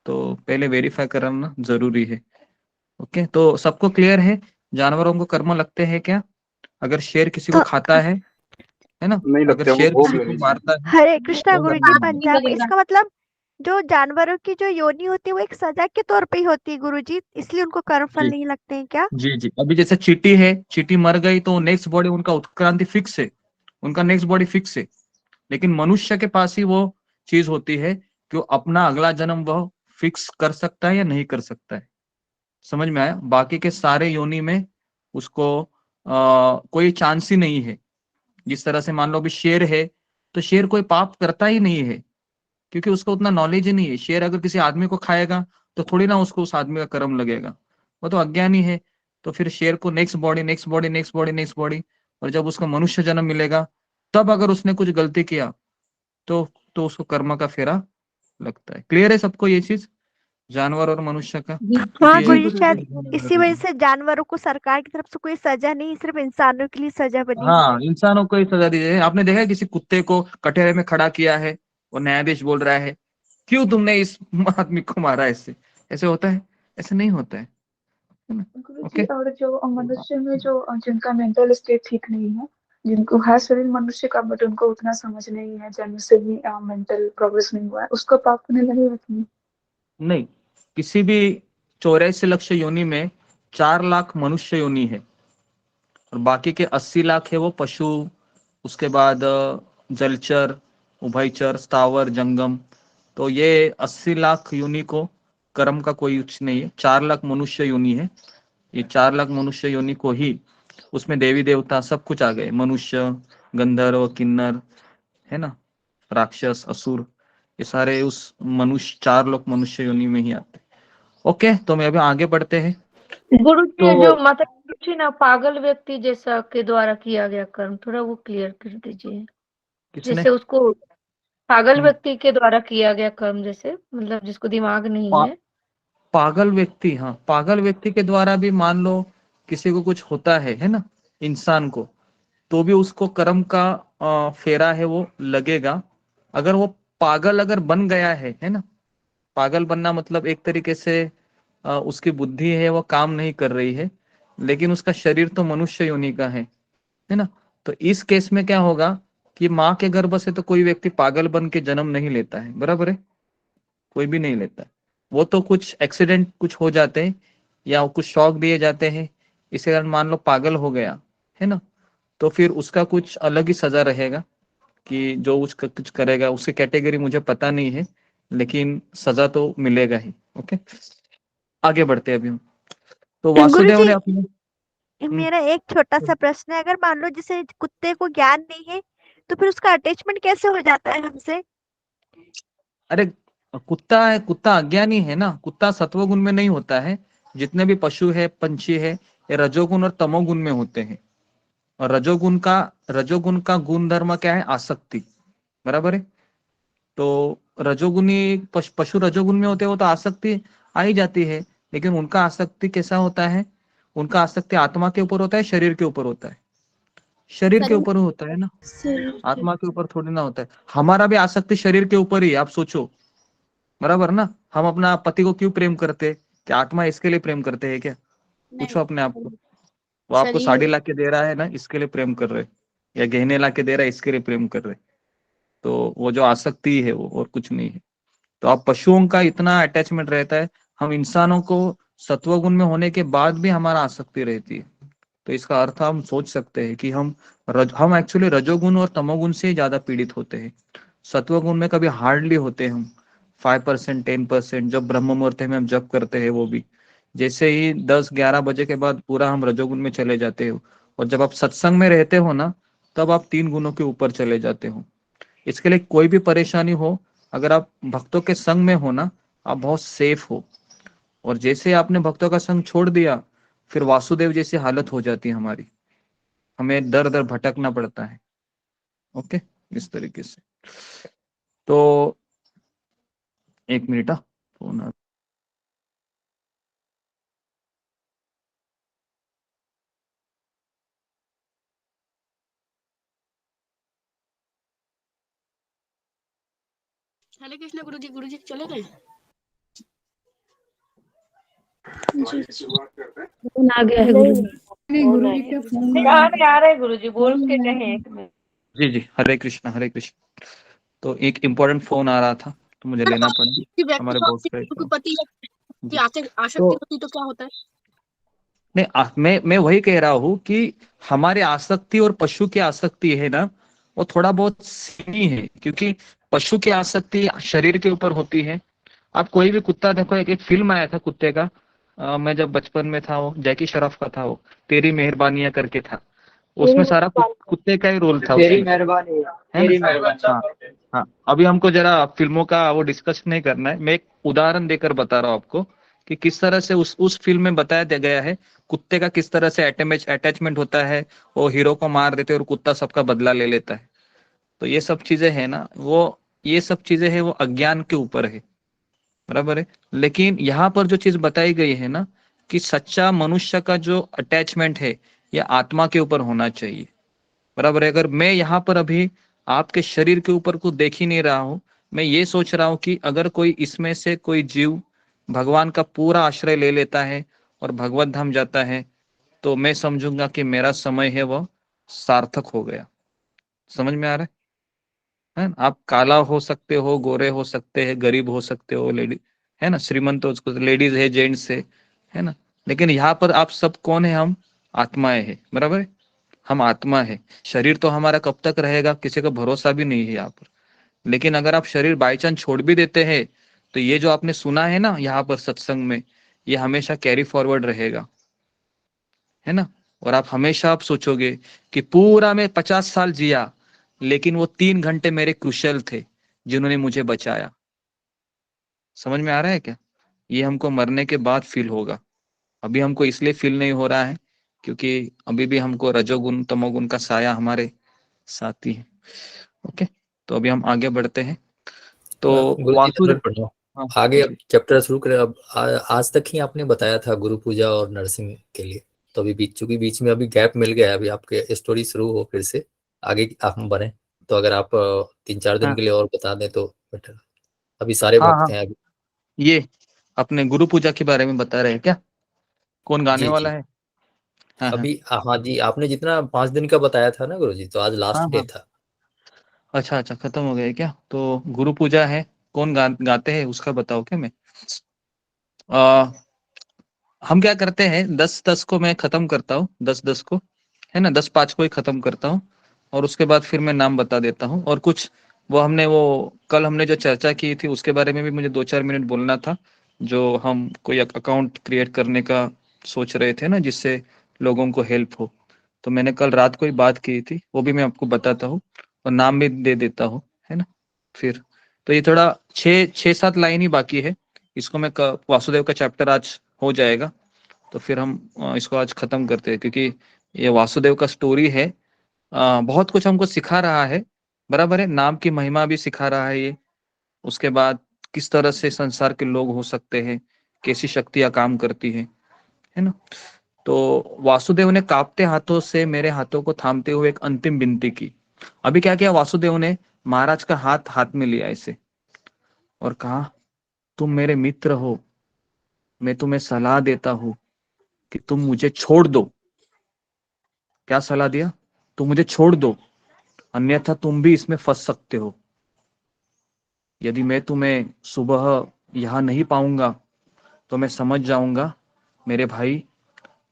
तो पहले वेरीफाई करना जरूरी है। ओके, तो सबको क्लियर है जानवरों को कर्म लगते हैं क्या? अगर शेर किसी को तो खाता है ना, नहीं अगर लगते, वो शेर भोग किसी को लेनी चाहिए। मारता है हरे कृष्णा तो गुरुजी, कर्म पंजाब लगेगा। इसका मतलब जो जानवरों की जो योनि होती है वो एक सजा के तौर पे ही होती है गुरुजी, इसलिए उनको कर्म फल जी नहीं लगते हैं क्या? जी जी। अभी जैसे चींटी है, चींटी मर गई तो नेक्स्ट बॉडी उनका उत्क्रांति फिक्स है, उनका नेक्स्ट बॉडी फिक्स है। लेकिन मनुष्य के पास ही वो चीज होती है कि वो अपना अगला जन्म वह फिक्स कर सकता है या नहीं कर सकता है। समझ में आया? बाकी के सारे योनि में उसको कोई चांस ही नहीं है। जिस तरह से मान लो अभी शेर है, तो शेर कोई पाप करता ही नहीं है, क्योंकि उसको उतना नॉलेज ही नहीं है। शेर अगर किसी आदमी को खाएगा तो थोड़ी ना उसको उस आदमी का कर्म लगेगा, वो तो अज्ञानी है। तो फिर शेर को next body next body next body next body, और जब उसको मनुष्य जन्म मिलेगा तब अगर उसने कुछ गलती किया तो उसको कर्म का फेरा लगता है। क्लियर है सबको ये चीज, जानवर और मनुष्य का? जी क्योंकि हाँ ये गुरुजी, शायद इसी वजह से जानवरों को सरकार की तरफ से कोई सजा नहीं, सिर्फ इंसानों के लिए सजा बनी है। हाँ, इंसानों को ही सजा दी जाए। आपने देखा है किसी कुत्ते को कटहरे में खड़ा किया है और न्यायाधीश बोल रहा है क्यों तुमने इस आदमी को मारा, ऐसे ऐसे होता है? ऐसे नहीं होता है ना? गुरुजी, और जो मनुष्य में जो जिनका मेंटल स्टेट ठीक नहीं है, जिनको हर शरीर मनुष्य का, बट उनको उतना समझ नहीं है, जन्म से ही मेंटल प्रोग्रेस नहीं हुआ है, उसको पाप पुण्य लगेगा कि नहीं? नहीं, किसी भी 84 लक्ष योनि में 4 लाख मनुष्य योनि है और बाकी के 80 लाख है वो पशु, उसके बाद जलचर, उभयचर, स्थावर, जंगम। तो ये 80 लाख योनि को कर्म का कोई उच्च नहीं है। 4 लाख मनुष्य योनि है। ये 4 लाख मनुष्य योनि को ही उसमें देवी देवता सब कुछ आ गए, मनुष्य, गंधर्व, किन्नर, है ना, राक्षस, असुर, ये सारे उस मनुष्य 4 लोग मनुष्य योनि में ही आते। ओके, तो मैं अभी आगे बढ़ते हैं। गुरु जी, तो जो माता पूछी ना, पागल व्यक्ति जैसा के द्वारा किया गया कर्म, थोड़ा वो क्लियर कर दीजिए। किसने? जैसे उसको पागल हम्म। व्यक्ति के द्वारा किया गया कर्म, जैसे मतलब जिसको दिमाग नहीं है। पागल व्यक्ति, हाँ, पागल व्यक्ति के द्वारा भी मान लो किसी को कुछ होता है ना, इंसान को, तो भी उसको कर्म का फेरा है वो लगेगा। अगर वो पागल अगर बन गया है ना, पागल बनना मतलब एक तरीके से उसकी बुद्धि है वो काम नहीं कर रही है, लेकिन उसका शरीर तो मनुष्य योनि का है ना। तो इस केस में क्या होगा कि माँ के गर्भ से तो कोई व्यक्ति पागल बन के जन्म नहीं लेता है, बराबर है, कोई भी नहीं लेता है। वो तो कुछ एक्सीडेंट कुछ हो जाते हैं या कुछ शौक दिए जाते हैं, इसी कारण मान लो पागल हो गया है ना, तो फिर उसका कुछ अलग ही सजा रहेगा कि जो उसका कुछ करेगा, उसकी कैटेगरी मुझे पता नहीं है, लेकिन सजा तो मिलेगा ही। ओके, आगे बढ़ते हैं अभी हम। तो वासुदेव ने अपने मेरा एक छोटा सा प्रश्न है, अगर मान लो जैसे कुत्ते को ज्ञान नहीं है तो फिर उसका अटैचमेंट कैसे हो जाता है हमसे? अरे कुत्ता है, कुत्ता अज्ञानी है ना, कुत्ता सत्वगुण में नहीं होता है। जितने भी पशु है, पंछी है, ये रजोगुण और तमोगुण में होते हैं। और रजोगुण का गुण धर्म क्या है? आसक्ति, बराबर है। तो रजोगुणी पशु रजोगुण में होते हैं, वो तो आसक्ति आ ही जाती है। लेकिन उनका आसक्ति कैसा होता है? उनका आसक्ति आत्मा के ऊपर होता है, शरीर के ऊपर होता है? शरीर के ऊपर होता है ना, आत्मा के ऊपर थोड़ी ना होता है। हमारा भी आसक्ति शरीर के ऊपर ही, आप सोचो, बराबर ना। हम अपना पति को क्यों प्रेम करते? क्या आत्मा इसके लिए प्रेम करते हैं क्या? पूछो अपने आप को। वो आपको साड़ी ला के दे रहा है ना, इसके लिए प्रेम कर रहे, या गहने ला के दे रहा है इसके लिए प्रेम कर रहे। तो वो जो आसक्ति है वो और कुछ नहीं है। तो आप पशुओं का इतना अटैचमेंट रहता है, हम इंसानों को सत्वगुण में होने के बाद भी हमारा आसक्ति रहती है। तो इसका अर्थ हम सोच सकते हैं कि हम एक्चुअली रजोगुण और तमोगुण से ज्यादा पीड़ित होते हैं। सत्वगुण में कभी हार्डली होते हैं हम, 5% 10%। जब ब्रह्म मुहूर्त में हम जप करते हैं वो भी, जैसे ही 10-11 बजे के बाद पूरा हम रजोगुण में चले जाते हो। और जब आप सत्संग में रहते हो ना, तब आप 3 गुणों के ऊपर चले जाते हो। इसके लिए कोई भी परेशानी हो, अगर आप भक्तों के संग में हो ना, आप बहुत सेफ हो। और जैसे आपने भक्तों का संग छोड़ दिया, फिर वासुदेव जैसी हालत हो जाती है हमारी, हमें दर दर भटकना पड़ता है। ओके, इस तरीके से। तो 1 मिनट, फोन आ। हरे कृष्ण गुरुजी, गुरुजी चले गए? फोन आ गया है गुरुजी। आ रहे गुरुजी, बोल के कहे 1 मिनट। जी जी, हरे कृष्ण हरे कृष्ण। तो एक इम्पोर्टेंट फोन आ रहा था तो मुझे लेना पड़ा, हमारे बॉस का। पति की आसक्ति होती तो क्या होता है? नहीं, मैं वही कह रहा हूँ कि हमारे आसक्ति और पशु की आसक्ति है ना, वो थोड़ा बहुत सीमी है। क्योंकि पशु की आसक्ति शरीर के ऊपर होती है। आप कोई भी कुत्ता देखो, एक फिल्म आया था कुत्ते का, मैं जब बचपन में था, वो जैकी श्रॉफ का था, वो तेरी मेहरबानियां करके था। उसमें सारा कुत्ते का ही रोल था। तेरी मेहरबानी, हाँ। अभी हमको जरा फिल्मों का वो डिस्कस नहीं करना है। मैं एक उदाहरण देकर बता रहा हूँ आपको कि किस तरह से उस फिल्म में बताया गया है कुत्ते का किस तरह से अटैचमेंट होता है। वो हीरो को मार देते और कुत्ता सबका बदला ले लेता है। तो ये सब चीजें है ना, ये सब चीजें है वो अज्ञान के ऊपर है, बराबर है। लेकिन यहाँ पर जो चीज बताई गई है ना, कि सच्चा मनुष्य का जो अटैचमेंट है ये आत्मा के ऊपर होना चाहिए, बराबर है। अगर मैं यहाँ पर अभी आपके शरीर के ऊपर को देख ही नहीं रहा हूँ, मैं ये सोच रहा हूँ कि अगर कोई इसमें से कोई जीव भगवान का पूरा आश्रय ले लेता है और भगवत धाम जाता है, तो मैं समझूंगा कि मेरा समय है वह सार्थक हो गया। समझ में आ रहा है ना? आप काला हो सकते हो, गोरे हो सकते हैं, गरीब हो सकते हो, लेडी है ना, श्रीमंत हो, लेडीज है, जेंट्स है ना, लेकिन यहाँ पर आप सब कौन है? हम आत्माएं हैं, बराबर है? हम आत्मा है। शरीर तो हमारा कब तक रहेगा किसी का भरोसा भी नहीं है यहाँ पर। लेकिन अगर आप शरीर बाई चांस छोड़ भी देते हैं, तो ये जो आपने सुना है ना यहाँ पर सत्संग में, ये हमेशा कैरी फॉरवर्ड रहेगा, है ना। और आप हमेशा आप सोचोगे कि पूरा मैं 50 साल जिया, लेकिन वो 3 घंटे मेरे क्रुशल थे जिन्होंने मुझे बचाया। समझ में आ रहा है क्या? ये हमको मरने के बाद फील होगा। अभी हमको इसलिए फील नहीं हो रहा है क्योंकि अभी भी हमको रजोगुण तमोगुण का साया हमारे साथ ही है। ओके, तो अभी हम आगे बढ़ते हैं। तो गुरुजी आगे अब चैप्टर शुरू करें। अब आज तक ही आपने बताया था गुरु पूजा और नर्सिंग के लिए, तो अभी चूंकि बीच में अभी गैप मिल गया है, अभी आपके स्टोरी शुरू हो फिर से आगे हम बढ़े, तो अगर आप 3-4 दिन के लिए और बता दें तो बेटर। अभी सारे भक्त हैं। अभी ये अपने गुरु पूजा के बारे में बता रहे हैं क्या? कौन गाने जी, वाला जी। है? हाँ, अभी हाँ जी, आपने जितना 5 दिन का बताया था ना गुरुजी, तो आज लास्ट डे था। अच्छा, खत्म हो गया क्या? तो गुरु पूजा है, कौन गाते हैं उसका बताओ क्या? मैं हम क्या करते हैं, 10-10 को मैं खत्म करता हूँ, 10-10 को, है ना, 10-5 को ही खत्म करता हूँ, और उसके बाद फिर मैं नाम बता देता हूँ। और कुछ वो कल हमने जो चर्चा की थी उसके बारे में भी मुझे 2-4 मिनट बोलना था, जो हम कोई अकाउंट क्रिएट करने का सोच रहे थे ना, जिससे लोगों को हेल्प हो। तो मैंने कल रात को ही बात की थी, वो भी मैं आपको बताता हूँ और नाम भी दे देता हूँ, है ना। फिर तो ये थोड़ा 6-7 लाइन ही बाकी है, इसको मैं वासुदेव का चैप्टर आज हो जाएगा, तो फिर हम इसको आज खत्म करते हैं, क्योंकि ये वासुदेव का स्टोरी है, बहुत कुछ हमको सिखा रहा है, बराबर है। नाम की महिमा भी सिखा रहा है ये। उसके बाद किस तरह से संसार के लोग हो सकते हैं, कैसी शक्तियां काम करती है ना। तो वासुदेव ने कांपते हाथों से मेरे हाथों को थामते हुए एक अंतिम विनती की। अभी क्या किया वासुदेव ने? महाराज का हाथ में लिया ऐसे और कहा, तुम मेरे मित्र हो, मैं तुम्हें सलाह देता हूं कि तुम मुझे छोड़ दो। क्या सलाह दिया? तुम मुझे छोड़ दो, अन्यथा तुम भी इसमें फंस सकते हो। यदि मैं तुम्हें सुबह यहां नहीं पाऊंगा तो मैं समझ जाऊंगा मेरे भाई,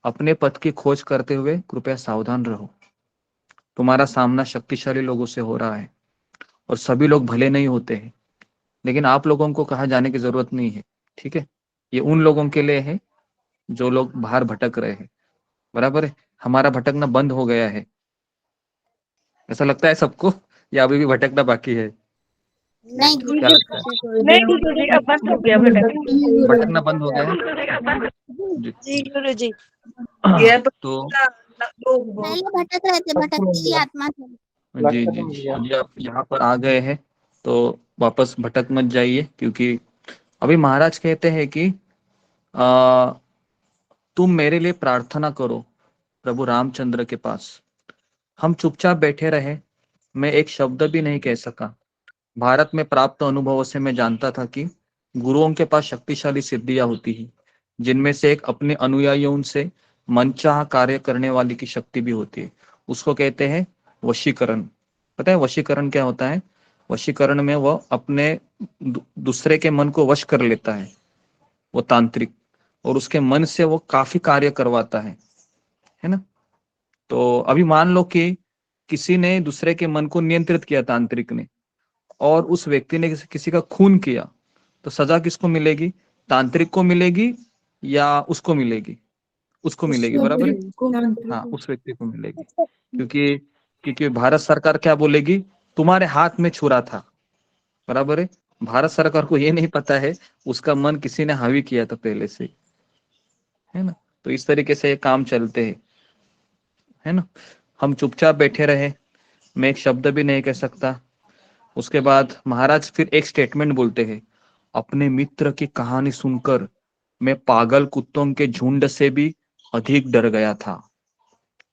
अपने पथ की खोज करते हुए कृपया सावधान रहो। तुम्हारा सामना शक्तिशाली लोगों से हो रहा है और सभी लोग भले नहीं होते हैं, लेकिन आप लोगों को कहा जाने की जरूरत नहीं है, ठीक है। ये उन लोगों के लिए है जो लोग बाहर भटक रहे हैं, बराबर है। हमारा भटकना बंद हो गया है, ऐसा लगता है सबको, या अभी भी भटकना बाकी है? नहीं क्या लगता है? नहीं गुरुजी, अब बंद हो गया भटकना बंद हो गया है जी गुरुजी। तो पहले भटक रहे थे, भटकती हुई आत्मा से। जी, अभी आप यहाँ पर आ गए हैं तो वापस भटक मत जाइए, क्योंकि अभी महाराज कहते हैं कि तुम मेरे लिए प्रार्थना करो प्रभु रामचंद्र के पास। हम चुपचाप बैठे रहे, मैं एक शब्द भी नहीं कह सका। भारत में प्राप्त अनुभवों से मैं जानता था कि गुरुओं के पास शक्तिशाली सिद्धियां होती हैं, जिनमें से एक अपने अनुयायियों से मनचाहा कार्य करने वाली की शक्ति भी होती है। उसको कहते हैं वशीकरण। पता है वशीकरण क्या होता है? वशीकरण में वो अपने दूसरे के मन को वश कर लेता है, वो तांत्रिक, और उसके मन से वो काफी कार्य करवाता है ना। तो अभी मान लो कि किसी ने दूसरे के मन को नियंत्रित किया, तांत्रिक ने, और उस व्यक्ति ने किसी का खून किया, तो सजा किसको मिलेगी? तांत्रिक को मिलेगी या उसको मिलेगी? उसको मिलेगी, बराबर है। हाँ, उस व्यक्ति को मिलेगी, क्योंकि भारत सरकार क्या बोलेगी? तुम्हारे हाथ में छुरा था, बराबर है। भारत सरकार को ये नहीं पता है उसका मन किसी ने हावी किया था पहले से, है ना। तो इस तरीके से ये काम चलते हैं, है ना। हम चुपचाप बैठे रहे, मैं एक शब्द भी नहीं कह सकता। उसके बाद महाराज फिर एक स्टेटमेंट बोलते हैं, अपने मित्र की कहानी सुनकर मैं पागल कुत्तों के झुंड से भी अधिक डर गया था।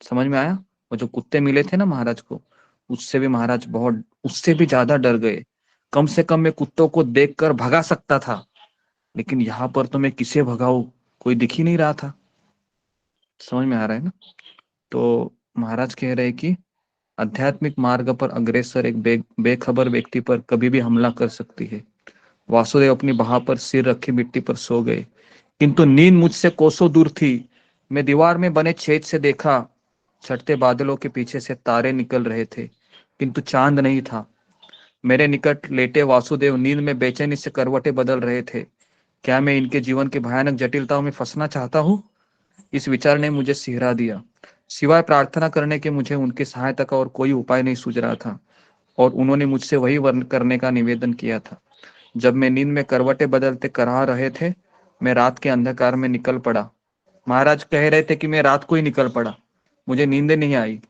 समझ में आया? वो जो कुत्ते मिले थे ना महाराज को, उससे भी महाराज उससे भी ज्यादा डर गए। कम से कम मैं कुत्तों को देखकर भगा सकता था, लेकिन यहाँ पर तो मैं किसे भगाऊं, कोई दिख ही नहीं रहा था। समझ में आ रहा है ना? तो महाराज कह रहे कि आध्यात्मिक मार्ग पर अग्रसर एक बेखबर व्यक्ति पर कभी भी हमला कर सकती है। वासुदेव अपनी बाह पर सिर रखी मिट्टी पर सो गए, किंतु नींद मुझसे कोसों दूर थी। मैं दीवार में बने छेद से देखा, छटते बादलों के पीछे से तारे निकल रहे थे, किंतु चांद नहीं था। मेरे निकट लेटे वासुदेव नींद में बेचैनी से करवटें बदल रहे थे। क्या मैं इनके जीवन की भयानक जटिलताओं में फंसना चाहता हूँ? इस विचार ने मुझे सिहरा दिया। सिवाय प्रार्थना करने के मुझे उनकी सहायता का और कोई उपाय नहीं सूझ रहा था, और उन्होंने मुझसे वही वर्ण करने का निवेदन किया था। जब मैं नींद में करवटें बदलते कराह रहे थे, मैं रात के अंधकार में निकल पड़ा। महाराज कह रहे थे कि मैं रात को ही निकल पड़ा, मुझे नींद नहीं आई।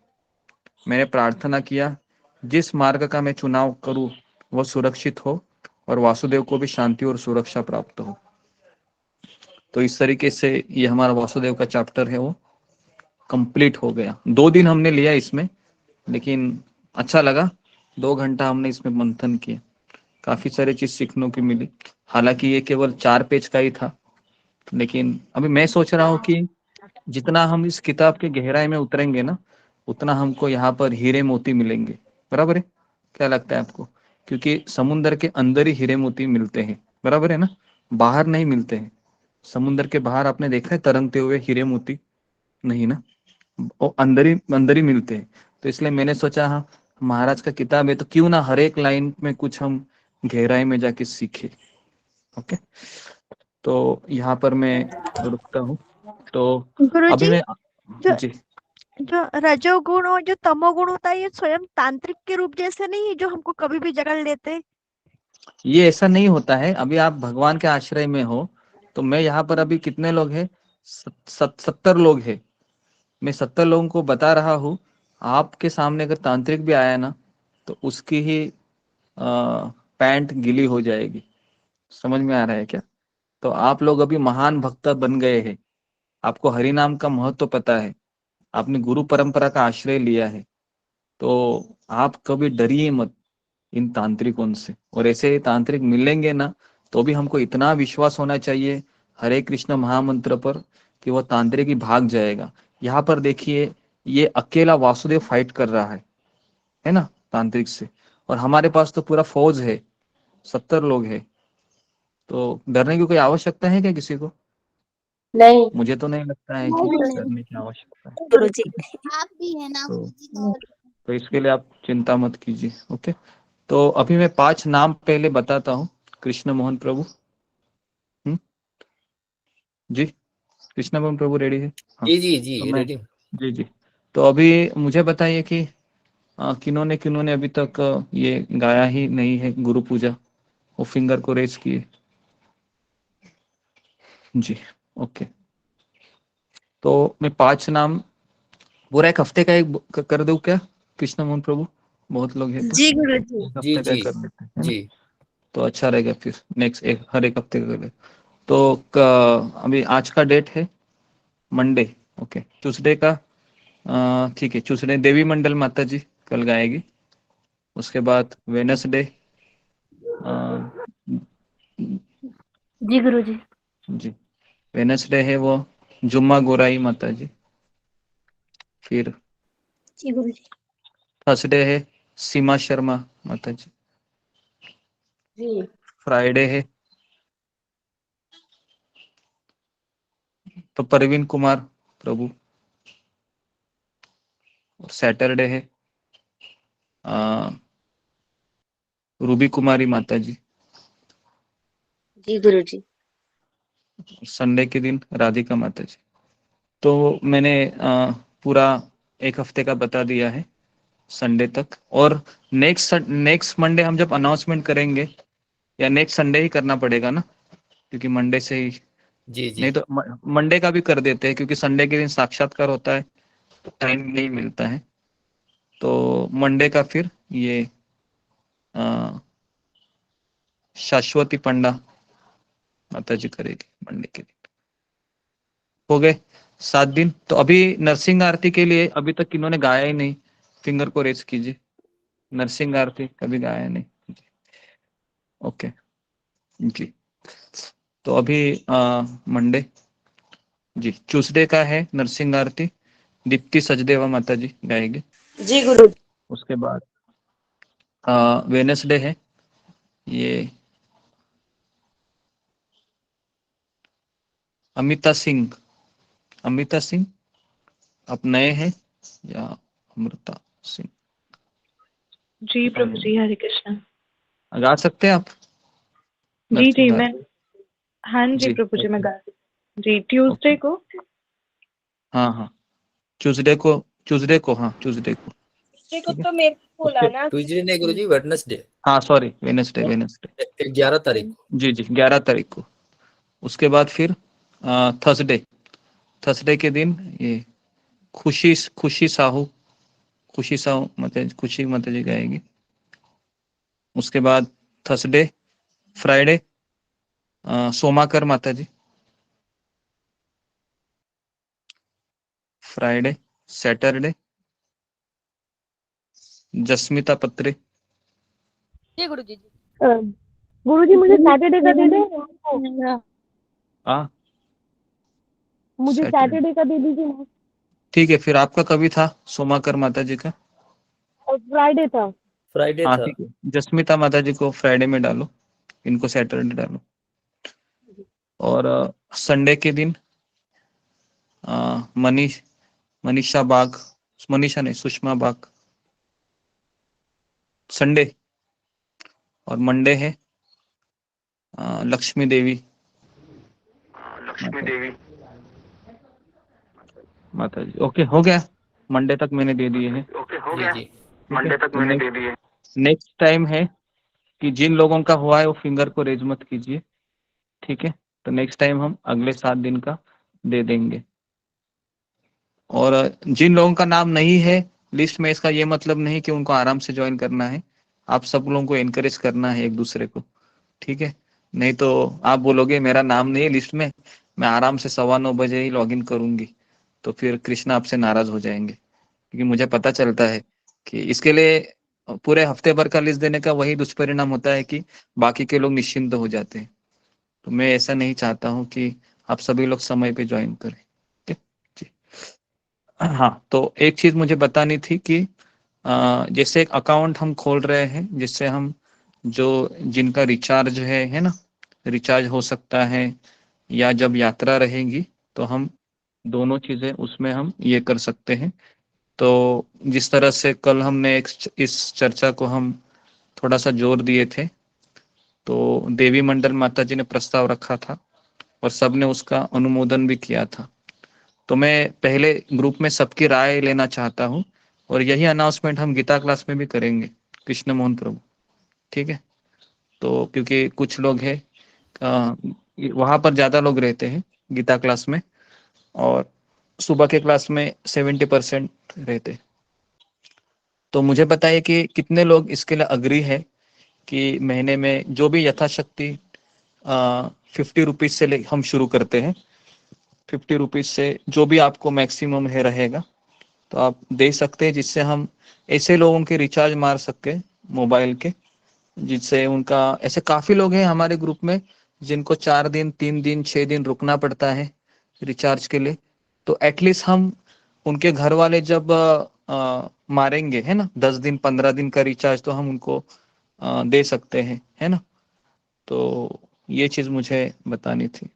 मैंने प्रार्थना किया, जिस मार्ग का मैं चुनाव करूं वह सुरक्षित हो और वासुदेव को भी शांति और सुरक्षा प्राप्त हो। तो इस तरीके से ये हमारा वासुदेव का चैप्टर है वो कंप्लीट हो गया। 2 दिन हमने लिया इसमें, लेकिन अच्छा लगा। 2 घंटा हमने इसमें मंथन किया, काफी सारी चीज सीखने को मिली। हालांकि ये केवल 4 पेज का ही था, लेकिन अभी मैं सोच रहा हूँ कि जितना हम इस किताब के गहराई में उतरेंगे ना, उतना हमको यहाँ पर हीरे मोती मिलेंगे। बराबर है? क्या लगता है आपको? क्योंकि समुद्र के अंदर ही हीरे मोती मिलते हैं, बराबर है ना? बाहर नहीं मिलते हैं। समुद्र के बाहर आपने देखा है तरंगते हुए हीरे मोती? नहीं ना, वो अंदर ही मिलते हैं। तो इसलिए मैंने सोचा, हाँ महाराज का किताब है तो क्यों ना हर एक लाइन में कुछ हम गहराई में जाके सीखे। ओके, तो यहाँ पर मैं रुकता हूँ। तो अभी गुरुजी, मैं जो जी जो रजोगुण और जो तमोगुण होता है, ये स्वयं तांत्रिक के रूप जैसे नहीं है जो हमको कभी भी जकड़ लेते? ये ऐसा नहीं होता है। अभी आप भगवान के आश्रय में हो, तो मैं यहाँ पर अभी कितने लोग हैं? 70 लोग हैं। मैं 70 लोगों को बता रहा हूँ। आपके सामने अगर तांत्रिक भी आया ना, तो उसकी ही पैंट गीली हो जाएगी। समझ में आ रहा है क्या? तो आप लोग अभी महान भक्त बन गए हैं, आपको हरि नाम का महत्व पता है, आपने गुरु परंपरा का आश्रय लिया है, तो आप कभी डरिए मत इन तांत्रिकों से। और ऐसे तांत्रिक मिलेंगे ना, तो भी हमको इतना विश्वास होना चाहिए हरे कृष्ण महामंत्र पर कि वो तांत्रिक ही भाग जाएगा। यहाँ पर देखिए, ये अकेला वासुदेव फाइट कर रहा है ना, तांत्रिक से, और हमारे पास तो पूरा फौज है, 70 लोग है। तो डरने की कोई आवश्यकता है क्या किसी को? नहीं। मुझे तो नहीं लगता है कि डरने की आवश्यकता है। गुरुजी आप भी है ना तो, गुरुजी, तो तो इसके लिए आप चिंता मत कीजिए। ओके, तो अभी मैं 5 नाम पहले बताता हूँ। कृष्ण मोहन प्रभु, जी कृष्ण मोहन प्रभु रेडी है? हाँ, जी तो मैं रेडी। जी तो अभी मुझे बताइए कि किन्होंने अभी तक ये गाया ही नहीं है गुरु पूजा, वो फिंगर को रेस किए। जी ओके, तो मैं 5 नाम पूरा 1 हफ्ते का एक कर दूं क्या कृष्ण मोहन प्रभु? बहुत लोग हैं तो जी गुरुजी। 1 हफ्ते का कर लेते हैं, है ना? जी तो अच्छा रहेगा। फिर नेक्स्ट हर एक हफ्ते का कर लेते। तो अभी आज का डेट है मंडे। ओके, ट्यूसडे का ठीक है, ट्यूसडे देवी मंडल माता जी कल गाएगी। उसके बाद वेनसडे जी गुरुजी। जी वेनसडे है वो जुम्मा गोराई माता जी। फिर जी गुरुजी। थर्सडे है सीमा शर्मा माता जी। जी फ्राइडे है तो परवीन कुमार प्रभु। और सैटरडे है रूबी कुमारी माता जी। जी गुरुजी। संडे के दिन राधिका माता जी। तो मैंने पूरा 1 हफ्ते का बता दिया है संडे तक। और नेक्स्ट मंडे हम जब अनाउंसमेंट करेंगे, या नेक्स्ट संडे ही करना पड़ेगा ना, क्योंकि मंडे से ही जी नहीं तो मंडे का भी कर देते हैं, क्योंकि संडे के दिन साक्षात्कार होता है तो टाइम नहीं मिलता है। तो मंडे का फिर ये शाश्वती पंडा माता जी करेगी मंडे के दिन। हो गए 7 दिन। तो अभी नरसिंह आरती के लिए अभी तक किन्होंने गाया ही नहीं, फिंगर को रेस कीजिए। नरसिंह आरती कभी गाया नहीं। ओके जी, तो अभी मंडे जी, ट्यूसडे का है नरसिंह आरती, दीप्ति सचदेवा माता जी गाएगी जी गुरु। उसके बाद वेडनेसडे है ये अमिता सिंह आप नए हैं या अमृता सिंह? जी प्रभु जी, हरे कृष्ण। गा सकते हैं आप? जी जी नरसिंह मैं, आरती? हाँ जी प्रभु जी मैं गा सकती हूँ। जी ट्यूसडे को, हाँ ट्यूसडे को हाँ ट्यूसडे को को तो मेरे को बोला ना। ट्यूजडे नहीं गुरुजी, वेडनेसडे। हाँ सॉरी वेडनेसडे 11 तारीख को। जी 11 तारीख को। उसके बाद फिर थर्सडे के दिन ये खुशी साहू खुशी माता जी गाएगी। उसके बाद थर्सडे, फ्राइडे सोमाकर माता जी, फ्राइडे, सैटरडे जस्मिता पत्रे। जी गुरु जी। गुरु जी मुझे सैटरडे का दे दे। हाँ मुझे सैटरडे का दे दीजिए। ठीक है, फिर आपका कभी था सोमाकर माता जी का? फ्राइडे था। फ्राइडे हाँ था। ठीक है, जस्मिता माता जी को फ्राइडे में डालो, इनको सैटरडे डालो। और संडे के दिन मनीषा नहीं सुषमा बाग संडे। और मंडे है लक्ष्मी देवी माता जी। ओके हो गया, मंडे तक मैंने दे दिए हैं। मंडे तक मैंने दे दिए। नेक्स्ट टाइम है कि जिन लोगों का हुआ है वो फिंगर को रेज मत कीजिए, ठीक है? तो नेक्स्ट टाइम हम अगले 7 दिन का दे देंगे। और जिन लोगों का नाम नहीं है लिस्ट में, इसका ये मतलब नहीं कि उनको आराम से ज्वाइन करना है। आप सब लोगों को एनकरेज करना है एक दूसरे को, ठीक है? नहीं तो आप बोलोगे मेरा नाम नहीं है लिस्ट में, मैं आराम से 9:15 बजे ही लॉगिन करूंगी, तो फिर कृष्णा आपसे नाराज हो जाएंगे। क्योंकि मुझे पता चलता है कि इसके लिए पूरे हफ्ते भर का लिस्ट देने का वही दुष्परिणाम होता है कि बाकी के लोग निश्चिंत हो जाते हैं। तो मैं ऐसा नहीं चाहता हूँ कि आप सभी लोग समय पे ज्वाइन करें, ठीक है? हाँ, तो एक चीज मुझे बतानी थी कि जैसे एक अकाउंट हम खोल रहे हैं जिससे हम जिनका रिचार्ज है ना, रिचार्ज हो सकता है, या जब यात्रा रहेगी तो हम दोनों चीजें उसमें हम ये कर सकते हैं। तो जिस तरह से कल हमने इस चर्चा को हम थोड़ा सा जोर दिए थे, तो देवी मंडल माता जी ने प्रस्ताव रखा था और सबने उसका अनुमोदन भी किया था। तो मैं पहले ग्रुप में सबकी राय लेना चाहता हूँ, और यही अनाउंसमेंट हम गीता क्लास में भी करेंगे, कृष्ण मोहन प्रभु, ठीक है? तो क्योंकि कुछ लोग हैं वहां पर ज्यादा लोग रहते हैं गीता क्लास में, और सुबह के क्लास में 70% रहते। तो मुझे बताइए कि कितने लोग इसके लिए अग्री है कि महीने में जो भी यथाशक्ति 50 रुपीज से हम शुरू करते हैं, 50 रुपीज से जो भी आपको मैक्सिमम है रहेगा तो आप दे सकते हैं, जिससे हम ऐसे लोगों के रिचार्ज मार सके मोबाइल के, जिससे उनका ऐसे काफी लोग हैं हमारे ग्रुप में जिनको 4 दिन 3 दिन 6 दिन रुकना पड़ता है रिचार्ज के लिए। तो एटलीस्ट हम उनके घर वाले जब मारेंगे है ना 10 दिन 15 दिन का रिचार्ज, तो हम उनको दे सकते हैं, है ना? तो ये चीज मुझे बतानी थी।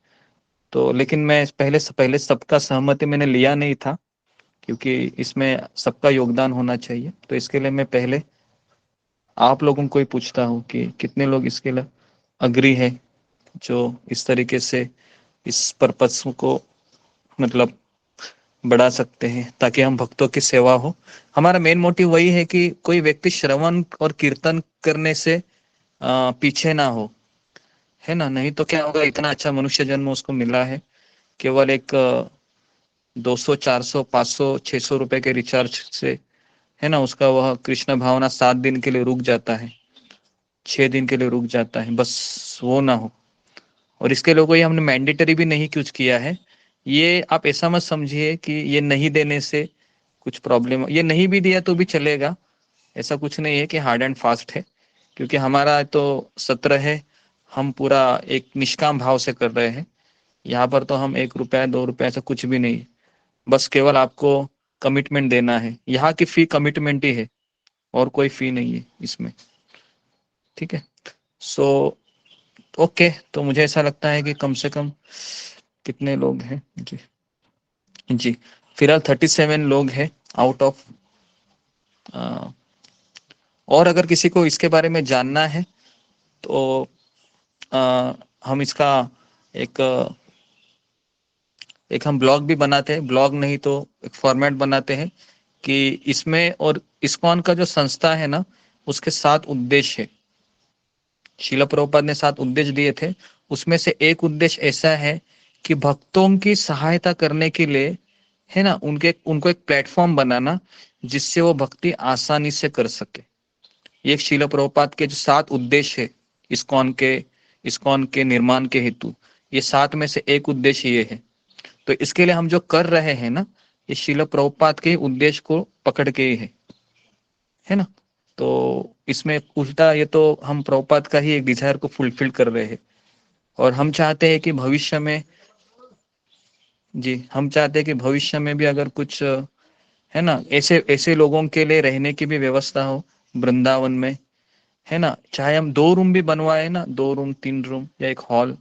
तो लेकिन मैं पहले सबका सहमति मैंने लिया नहीं था, क्योंकि इसमें सबका योगदान होना चाहिए। तो इसके लिए मैं पहले आप लोगों को ही पूछता हूँ कि कितने लोग इसके लिए अग्री है, जो इस तरीके से इस पर्पस को मतलब बढ़ा सकते हैं ताकि हम भक्तों की सेवा हो। हमारा मेन मोटिव वही है कि कोई व्यक्ति श्रवण और कीर्तन करने से पीछे ना हो, है ना? नहीं तो क्या होगा, इतना अच्छा मनुष्य जन्म उसको मिला है, केवल एक 200 400 500 600 रुपए के रिचार्ज से, है ना, उसका वह कृष्ण भावना 7 दिन के लिए रुक जाता है, 6 दिन के लिए रुक जाता है, बस वो ना हो। और इसके लिए कोई हमने मैंडेटरी भी नहीं कुछ किया है। ये आप ऐसा मत समझिए कि ये नहीं देने से कुछ प्रॉब्लम, ये नहीं भी दिया तो भी चलेगा, ऐसा कुछ नहीं है कि हार्ड एंड फास्ट है। क्योंकि हमारा तो सत्र है हम पूरा एक निष्काम भाव से कर रहे हैं। यहाँ पर तो हम 1 रुपया 2 रुपया से कुछ भी नहीं, बस केवल आपको कमिटमेंट देना है। यहाँ की फी कमिटमेंट ही है और कोई फी नहीं है इसमें, ठीक है। सो ओके, तो मुझे ऐसा लगता है कि कम से कम कितने लोग हैं जी, जी फिलहाल 37 लोग हैं आउट ऑफ। और अगर किसी को इसके बारे में जानना है तो हम इसका एक हम ब्लॉग भी बनाते हैं, ब्लॉग नहीं तो एक फॉर्मेट बनाते हैं कि इसमें, और इस्कॉन का जो संस्था है ना, उसके 7 उद्देश्य है। शीला प्रभुपाद ने 7 उद्देश्य दिए थे, उसमें से एक उद्देश्य ऐसा है कि भक्तों की सहायता करने के लिए, है ना, उनको एक प्लेटफॉर्म बनाना जिससे वो भक्ति आसानी से कर सके। ये शीला प्रभुपाद के जो 7 उद्देश्य है इस्कॉन के निर्माण के हेतु, ये 7 में से एक उद्देश्य ये है। तो इसके लिए हम जो कर रहे हैं ना, ये शीला प्रभुपाद के उद्देश्य को पकड़ के ही है ना। तो इसमें उल्टा ये तो हम प्रभुपाद का ही एक डिजायर को फुलफिल कर रहे हैं। और हम चाहते हैं कि भविष्य में भी अगर कुछ, है ना, ऐसे लोगों के लिए रहने की भी व्यवस्था हो वृंदावन में, है ना। चाहे हम 2 रूम भी बनवाए ना, 2 रूम 3 रूम या एक हॉल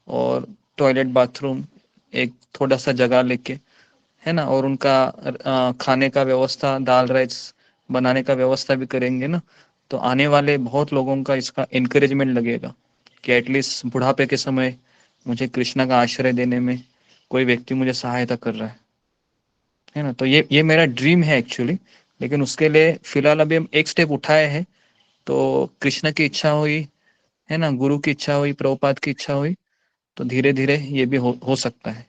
और टॉयलेट बाथरूम, एक थोड़ा सा जगह लेके, है ना, और उनका खाने का व्यवस्था, दाल राइस बनाने का व्यवस्था भी करेंगे ना, तो आने वाले बहुत लोगों का इसका एनकरेजमेंट लगेगा कि एटलीस्ट बुढ़ापे के समय मुझे कृष्णा का आश्रय देने में कोई व्यक्ति मुझे सहायता कर रहा है ना। तो ये मेरा ड्रीम है एक्चुअली। लेकिन उसके लिए फिलहाल अभी हम एक स्टेप उठाए हैं। तो कृष्ण की इच्छा हुई, है ना, गुरु की इच्छा हुई, प्रभुपाद की इच्छा हुई, तो धीरे धीरे ये भी हो सकता है।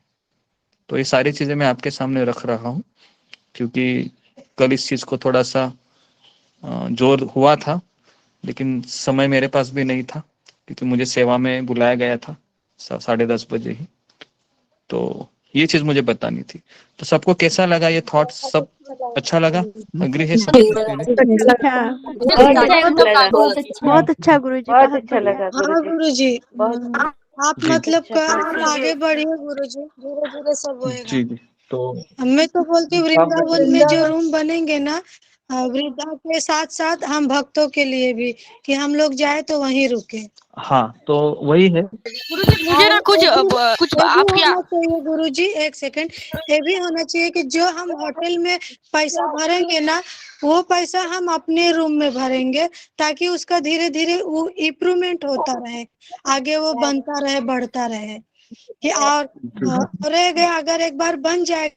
तो ये सारी चीजें मैं आपके सामने रख रहा हूँ क्योंकि कल इस चीज को थोड़ा सा जोर हुआ था, लेकिन समय मेरे पास भी नहीं था क्योंकि मुझे सेवा में बुलाया गया था 10:30 बजे ही। तो ये चीज मुझे बतानी थी। तो सबको कैसा लगा ये थॉट? सब अच्छा लगा? अग्री है सब? बहुत अच्छा गुरुजी, बहुत अच्छा लगा हाँ गुरुजी, बहुत आप जी। मतलब आप आगे बढ़िए गुरुजी, धीरे धीरे सब होएगा। जी जी। तो मैं तो बोलती हूँ वृंदावन में जो रूम बनेंगे ना, वृंदा के साथ साथ हम भक्तों के लिए भी, कि हम लोग जाए तो वहीं रुके। हाँ, तो वही है। गुरुजी मुझे ना कुछ आप क्या होना चाहिए गुरुजी, एक सेकंड, ये भी होना चाहिए कि जो हम होटल में पैसा भरेंगे ना, वो पैसा हम अपने रूम में भरेंगे ताकि उसका धीरे धीरे वो इम्प्रूवमेंट होता रहे, आगे वो बनता रहे, बढ़ता रहे। कि और रह गया, अगर एक बार बन जाए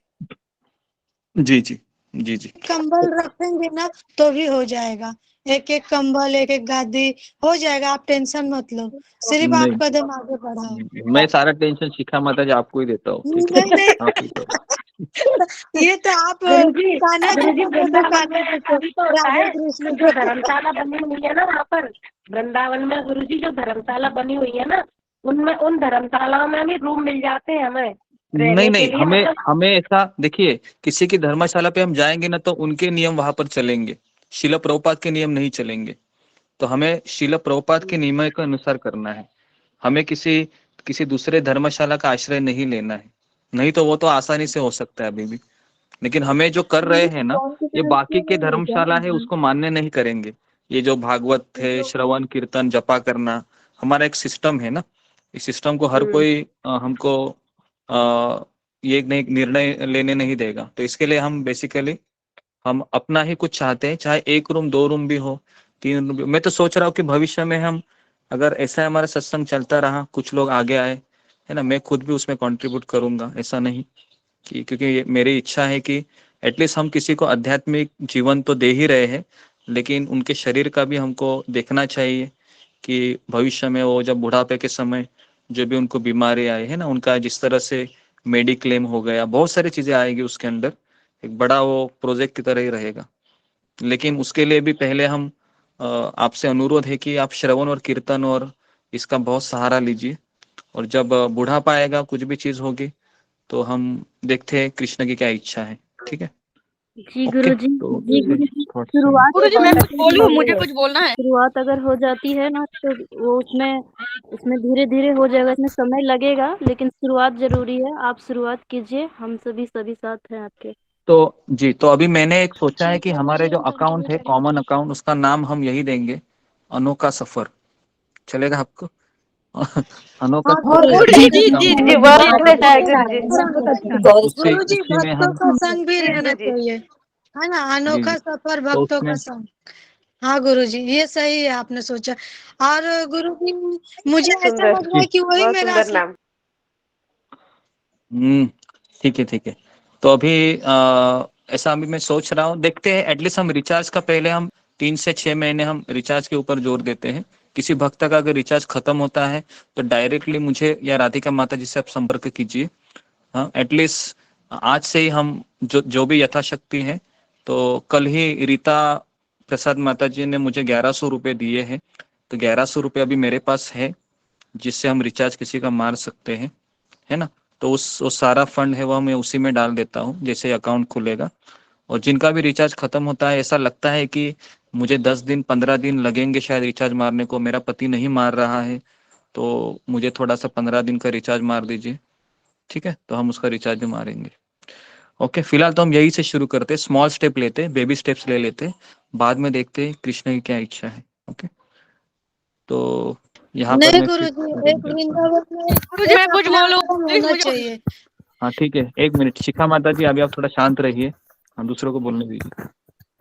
जी जी जी जी। कंबल रखेंगे ना तो भी हो जाएगा, एक एक कंबल, एक एक गादी हो जाएगा, आप टेंशन मत लो, सिर्फ आप नहीं, कदम आगे बढ़ाओ। मैं सारा टेंशन शिखा माता जी आपको ही देता हूँ, ठीक है? नहीं आप ही करो। ये तो आप कान्हा जी को बोलो, कान्हा जी को, राधे कृष्ण जो धर्मशाला बनी हुई है ना वहाँ पर वृंदावन में, गुरुजी जो धर्मशाला बनी हुई है ना, उनमें उन धर्मशालाओं में भी रूम मिल जाते हैं हमें नहीं नहीं, के लिए, हमें मतलब हमें ऐसा देखिए, किसी की धर्मशाला पे हम जाएंगे ना तो उनके नियम वहां पर चलेंगे, शीला प्रभुपाद के नियम नहीं चलेंगे। तो हमें शीला प्रभुपाद के नियम के अनुसार करना है। हमें किसी दूसरे धर्मशाला का आश्रय नहीं लेना है, नहीं तो वो तो आसानी से हो सकता है अभी भी। लेकिन हमें जो कर रहे हैं ना, ये बाकी के धर्मशाला है उसको मान्य नहीं करेंगे। ये जो भागवत है, श्रवण कीर्तन जपा करना, हमारा एक सिस्टम है ना, इस सिस्टम को हर कोई हमको ये नहीं निर्णय लेने नहीं देगा। तो इसके लिए हम बेसिकली हम अपना ही कुछ चाहते हैं, चाहे 1 रूम 2 रूम भी हो, 3 रूम भी। मैं तो सोच रहा हूँ कि भविष्य में हम अगर ऐसा हमारा सत्संग चलता रहा, कुछ लोग आगे आए, है ना, मैं खुद भी उसमें कंट्रीब्यूट करूंगा। ऐसा नहीं कि, क्योंकि मेरी इच्छा है कि एटलीस्ट हम किसी को आध्यात्मिक जीवन तो दे ही रहे हैं, लेकिन उनके शरीर का भी हमको देखना चाहिए कि भविष्य में वो जब बुढ़ापे के समय जो भी उनको बीमारी आई है ना, उनका जिस तरह से मेडिक्लेम हो गया, बहुत सारी चीजें आएगी उसके अंदर, एक बड़ा वो प्रोजेक्ट की तरह ही रहेगा। लेकिन उसके लिए भी पहले हम आपसे अनुरोध है कि आप श्रवण और कीर्तन और इसका बहुत सहारा लीजिए, और जब बुढ़ापा आएगा, कुछ भी चीज होगी, तो हम देखते हैं कृष्ण की क्या इच्छा है, ठीक है? जी ओके गुरुजी। तो जी गुरुजी, थोड़ा सा शुरुआत गुरुजी मैं अगर कुछ बोलूं, मुझे कुछ बोलना है। शुरुआत अगर हो जाती है ना तो वो उसमें धीरे धीरे हो जाएगा, इसमें समय लगेगा, लेकिन शुरुआत जरूरी है। आप शुरुआत कीजिए, हम सभी साथ हैं आपके। तो अभी मैंने एक सोचा है कि हमारे जो अकाउंट है कॉमन अकाउंट, उसका नाम हम यही देंगे, अनोखा सफर। चलेगा आपको? अनोखा हाँ सफर गुरुजी, जी करके जी account जी है। जी बहुत बहुत अच्छा अच्छा है है, गुरुजी। बहुत अच्छा है। उसी गुरुजी उसी में भक्तों हम का संग भी जी रहना गुरुजी। चाहिए, है ना, जी अनोखा जी सफर तो भक्तों का उसमें संग। हाँ गुरुजी, ये सही है, आपने सोचा। और गुरुजी, मुझे ऐसा सुंदर, लग रहा जी है कि वही बहुत मेरा सुंदर असली। नाम। ठीक है ठीक है। तो अभी ऐसा अभी मैं सोच रहा हूँ, देखते हैं एटलीस्ट हम रिचार्ज का पहले हम 3 से 6 महीने हम रिचार्ज के ऊपर जोर देते हैं। किसी भक्त का अगर रिचार्ज खत्म होता है तो डायरेक्टली मुझे या राधिका माता जी से आप संपर्क कीजिए। हाँ, एटलीस्ट आज से ही हम जो जो भी यथाशक्ति है। तो कल ही रीता प्रसाद माता जी ने मुझे 1100 रुपये दिए हैं, तो 1100 रुपये अभी मेरे पास है, जिससे हम रिचार्ज किसी का मार सकते हैं, है ना। तो उस सारा फंड है वो मैं उसी में डाल देता हूँ जैसे अकाउंट खुलेगा। और जिनका भी रिचार्ज खत्म होता है, ऐसा लगता है कि मुझे 10 दिन 15 दिन लगेंगे शायद रिचार्ज मारने को, मेरा पति नहीं मार रहा है, तो मुझे थोड़ा सा 15 दिन का रिचार्ज मार दीजिए। ठीक है, तो हम उसका रिचार्ज भी मारेंगे। ओके, फिलहाल तो हम यही से शुरू करते, स्मॉल स्टेप लेते, बेबी स्टेप्स ले लेते, बाद में देखते हैं कृष्ण की क्या इच्छा है। ओके, तो यहाँ पर नहीं मैं फिर गुरुजी, एक करता हूँ। वृंदावन में गुरुजी एक मैं कुछ अपना बोलूं आश्रम प्लीज, होना मुझे चाहिए। हाँ ठीक है, 1 मिनट शिखा माता जी, अभी आप थोड़ा शांत रहिए, हम दूसरों को बोलने दीजिए।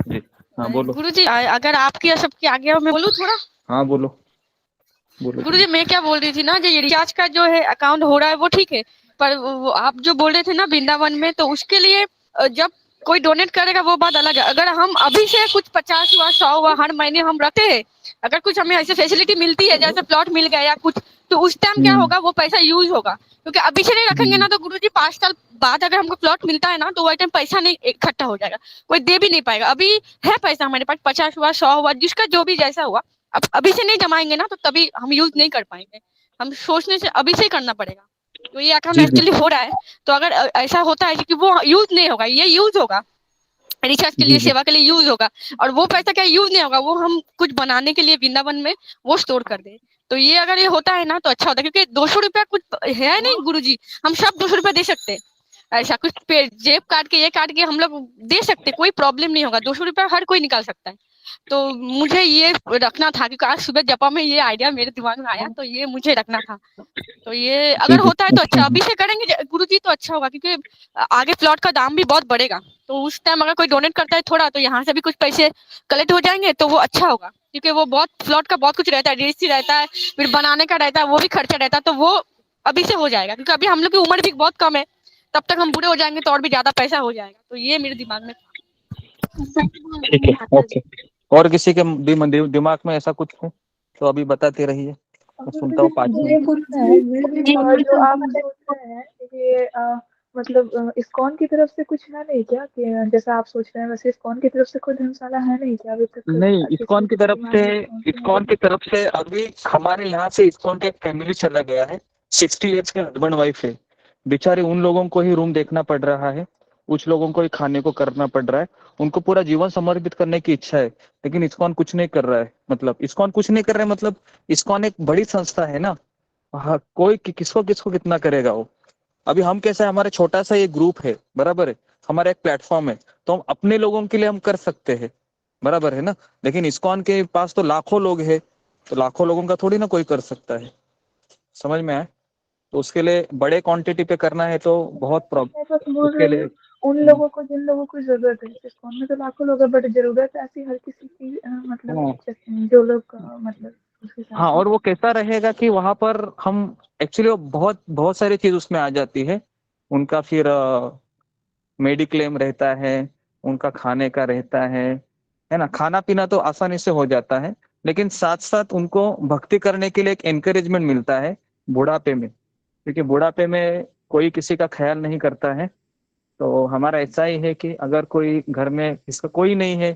जी हाँ बोलो। गुरुजी अगर आपकी और सबकी आज्ञा मैं बोलूं थोड़ा। हाँ बोलो बोलो गुरुजी मैं क्या बोल रही थी ना, जो ये रिचार्ज का जो है अकाउंट हो रहा है वो ठीक है, पर वो आप जो बोल रहे थे ना वृंदावन में, तो उसके लिए जब कोई डोनेट करेगा वो बात अलग है। अगर हम अभी से कुछ 50 हुआ 100 हुआ हर महीने हम रखते हैं, अगर कुछ हमें ऐसे फैसिलिटी मिलती है जैसे प्लॉट मिल गया या कुछ, तो उस टाइम क्या होगा, वो पैसा यूज होगा। क्योंकि अभी से नहीं रखेंगे ना तो गुरुजी 5 साल बाद अगर हमको प्लॉट मिलता है ना तो वो टाइम पैसा नहीं इकट्ठा हो जाएगा, कोई दे भी नहीं पाएगा। अभी है पैसा हमारे पास, 50 हुआ 100 हुआ, जिसका जो भी जैसा हुआ, अब अभी से नहीं जमाएंगे ना तो तभी हम यूज नहीं कर पाएंगे। हम सोचने से अभी से ही करना पड़ेगा। तो ये अकाउंट जी जी एक्चुअली हो रहा है, तो अगर ऐसा होता है कि वो यूज नहीं होगा, ये यूज होगा रिचार्ज के जी लिए, जी सेवा के लिए यूज होगा, और वो पैसा क्या यूज नहीं होगा, वो हम कुछ बनाने के लिए वृंदावन में वो स्टोर कर दे। तो ये अगर ये होता है ना तो अच्छा होता है, क्योंकि 200 रुपया कुछ है नहीं गुरुजी, हम सब 200 रुपया दे सकते हैं। ऐसा कुछ जेब काट के ये काट के हम लोग दे सकते, कोई प्रॉब्लम नहीं होगा, 200 रुपया हर कोई निकाल सकता है। तो मुझे ये रखना था, क्योंकि आज सुबह जपा में ये आइडिया मेरे दिमाग में आया, तो ये मुझे रखना था। तो ये जी अगर जी होता है तो अच्छा, अभी से करेंगे गुरुजी तो अच्छा होगा, क्योंकि आगे प्लॉट का दाम भी बहुत बढ़ेगा। तो उस टाइम अगर कोई डोनेट करता है थोड़ा, तो यहाँ से भी कुछ पैसे कलेक्ट हो जाएंगे, तो वो अच्छा होगा। क्योंकि वो बहुत प्लॉट का बहुत कुछ रहता है, रजिस्ट्री रहता है, फिर बनाने का रहता है, वो भी खर्चा रहता है, तो वो अभी से हो जाएगा। क्योंकि अभी हम लोग की उम्र भी बहुत कम है, तब तक हम बूढ़े हो जाएंगे तो और भी ज्यादा पैसा हो जाएगा। तो ये मेरे दिमाग में ठीक है ओके। और किसी के दिमाग में ऐसा कुछ है तो अभी बताते रहिए, मैं सुनता हूँ 5 मुझे मिनट। कुछ जो आप सोच रहे हैं ये मतलब इस्कॉन की तरफ से कुछ है नहीं क्या, कि जैसा आप सोच रहे हैं वैसे इस्कॉन की तरफ से कोई धर्मशाला है नहीं क्या अभी तक? नहीं, किसी इस्कॉन की तरफ दिमाग से, में पहुंचे नहीं? इस्कॉन की तरफ से अभी हमारे यहाँ से इस्कॉन का एक फैमिली चला गया है, 60 ईयर्स के हस्बैंड वाइफ है, बेचारे उन लोगों को ही रूम देखना पड़ रहा है, कुछ लोगों को ही खाने को करना पड़ रहा है, उनको पूरा जीवन समर्पित करने की इच्छा है, लेकिन इस्कॉन कुछ नहीं कर रहा है। मतलब इस्कॉन कुछ नहीं कर रहा है, मतलब इस्कॉन एक बड़ी संस्था है ना। हाँ, कोई किसको किसको कितना करेगा वो। अभी हम कैसा है, हमारा छोटा सा ये ग्रुप है, बराबर है, हमारा एक प्लेटफॉर्म है, तो हम अपने लोगों के लिए हम कर सकते हैं, बराबर है ना। लेकिन इस्कॉन के पास तो लाखों लोग हैं, तो लाखों लोगों का थोड़ी ना कोई कर सकता है, समझ में आए। तो उसके लिए बड़े क्वांटिटी पे करना है तो बहुत मैं बस बोल उसके रही लिए हूँ उन लोगों को जिन लोगों को जरूरत है, इस्कॉन में तो लाखों लोग है, बट जरूरत ऐसी हर किसी की मतलब हाँ जो लोग मतलब उसके साथ हाँ। हैं। और वो कैसा रहेगा कि वहां पर हम एक्चुअली बहुत बहुत सारी चीज उसमें आ जाती है, उनका फिर मेडिक्लेम रहता है, उनका खाने का रहता है ना, खाना पीना तो आसानी से हो जाता है, लेकिन साथ साथ उनको भक्ति करने के लिए एक एनकरेजमेंट मिलता है बुढ़ापे में, क्योंकि बुढ़ापे में कोई किसी का ख्याल नहीं करता है। तो हमारा ऐसा ही है कि अगर कोई घर में इसका कोई नहीं है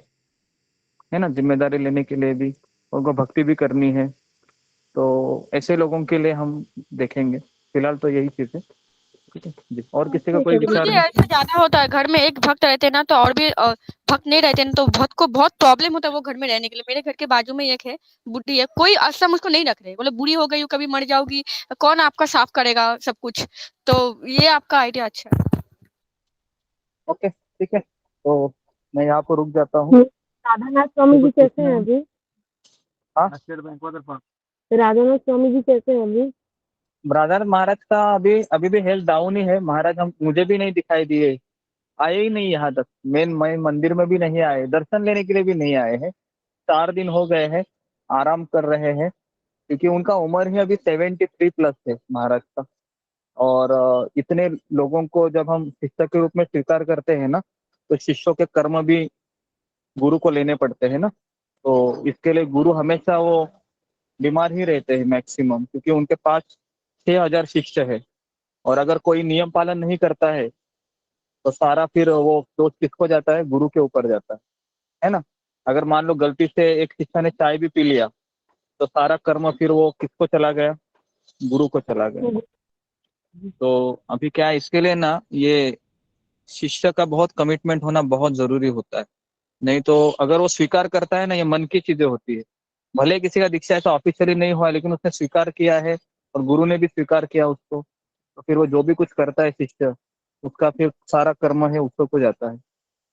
ना, जिम्मेदारी लेने के लिए भी, उनको भक्ति भी करनी है, तो ऐसे लोगों के लिए हम देखेंगे। फिलहाल तो यही चीज है। ठीक है जी। और किसी का कोई विचार जी नहीं? ऐसा ज्यादा होता है, घर में एक भक्त रहते हैं ना तो और भी भक्त नहीं रहते ना तो भक्त को बहुत प्रॉब्लम होता है वो घर में रहने के लिए। मेरे घर के बाजू में एक है, बुढ़ी है, कोई आश्रम उसको नहीं रख रहे, बोले बुढ़ी हो गई हो, कभी मर जाओगी, कौन आपका साफ करेगा सब कुछ। तो ये आपका आइडिया अच्छा है। ओके ठीक है, तो मैं यहाँ पर रुक जाता हूँ। राधानाथ स्वामी जी कैसे हैं अभी? हाँ, राधानाथ स्वामी जी कैसे हैं अभी? ब्रदर महाराज का अभी भी हेल्थ डाउन ही है महाराज। मुझे भी नहीं दिखाई दिए, आए ही नहीं यहाँ तक, मेन मंदिर में भी नहीं आए, दर्शन लेने के लिए भी नहीं आए हैं। 4 दिन हो गए हैं, आराम कर रहे हैं, क्योंकि उनका उम्र ही अभी 73 प्लस है महाराज का। और इतने लोगों को जब हम शिष्य के रूप में स्वीकार करते हैं ना, तो शिष्यों के कर्म भी गुरु को लेने पड़ते हैं ना। तो इसके लिए गुरु हमेशा वो बीमार ही रहते हैं मैक्सिमम, क्योंकि उनके पास 6000 शिष्य है। और अगर कोई नियम पालन नहीं करता है तो सारा फिर वो दोष किसको जाता है? गुरु के ऊपर जाता है ना। अगर मान लो गलती से एक शिष्य ने चाय भी पी लिया तो सारा कर्म फिर वो किसको चला गया? गुरु को चला गया। तो अभी क्या है, इसके लिए ना ये शिष्य का बहुत कमिटमेंट होना बहुत जरूरी होता है। नहीं तो अगर वो स्वीकार करता है ना, ये मन की चीजें होती है। भले किसी का दीक्षा ऐसा ऑफिशियली नहीं हुआ, लेकिन उसने स्वीकार किया है और गुरु ने भी स्वीकार किया उसको, तो फिर वो जो भी कुछ करता है शिष्य, उसका फिर सारा कर्म है उसको को जाता है।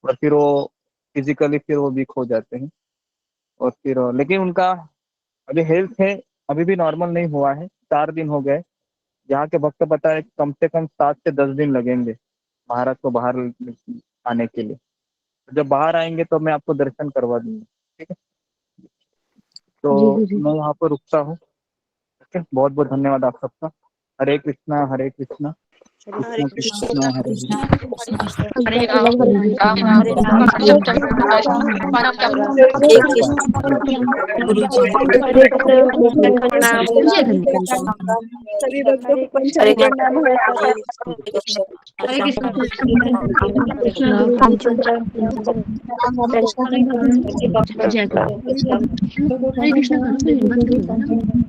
और फिर वो फिजिकली फिर वो वीक हो जाते हैं। और फिर लेकिन उनका अभी हेल्थ है, अभी भी नॉर्मल नहीं हुआ है। 4 दिन हो गए। यहाँ के भक्त बताए कम से कम 7 से 10 दिन लगेंगे महाराज को बाहर आने के लिए। जब बाहर आएंगे तो मैं आपको दर्शन करवा दूंगा, ठीक है। तो मैं यहाँ पर रुकता हूँ। बहुत बहुत धन्यवाद आप सबका। हरे कृष्णा हरे कृष्णा कृष्ण कृष्ण हरे हरे राम राम राम सभी भक्तों को पंचांग प्रणाम। हरे कृष्ण।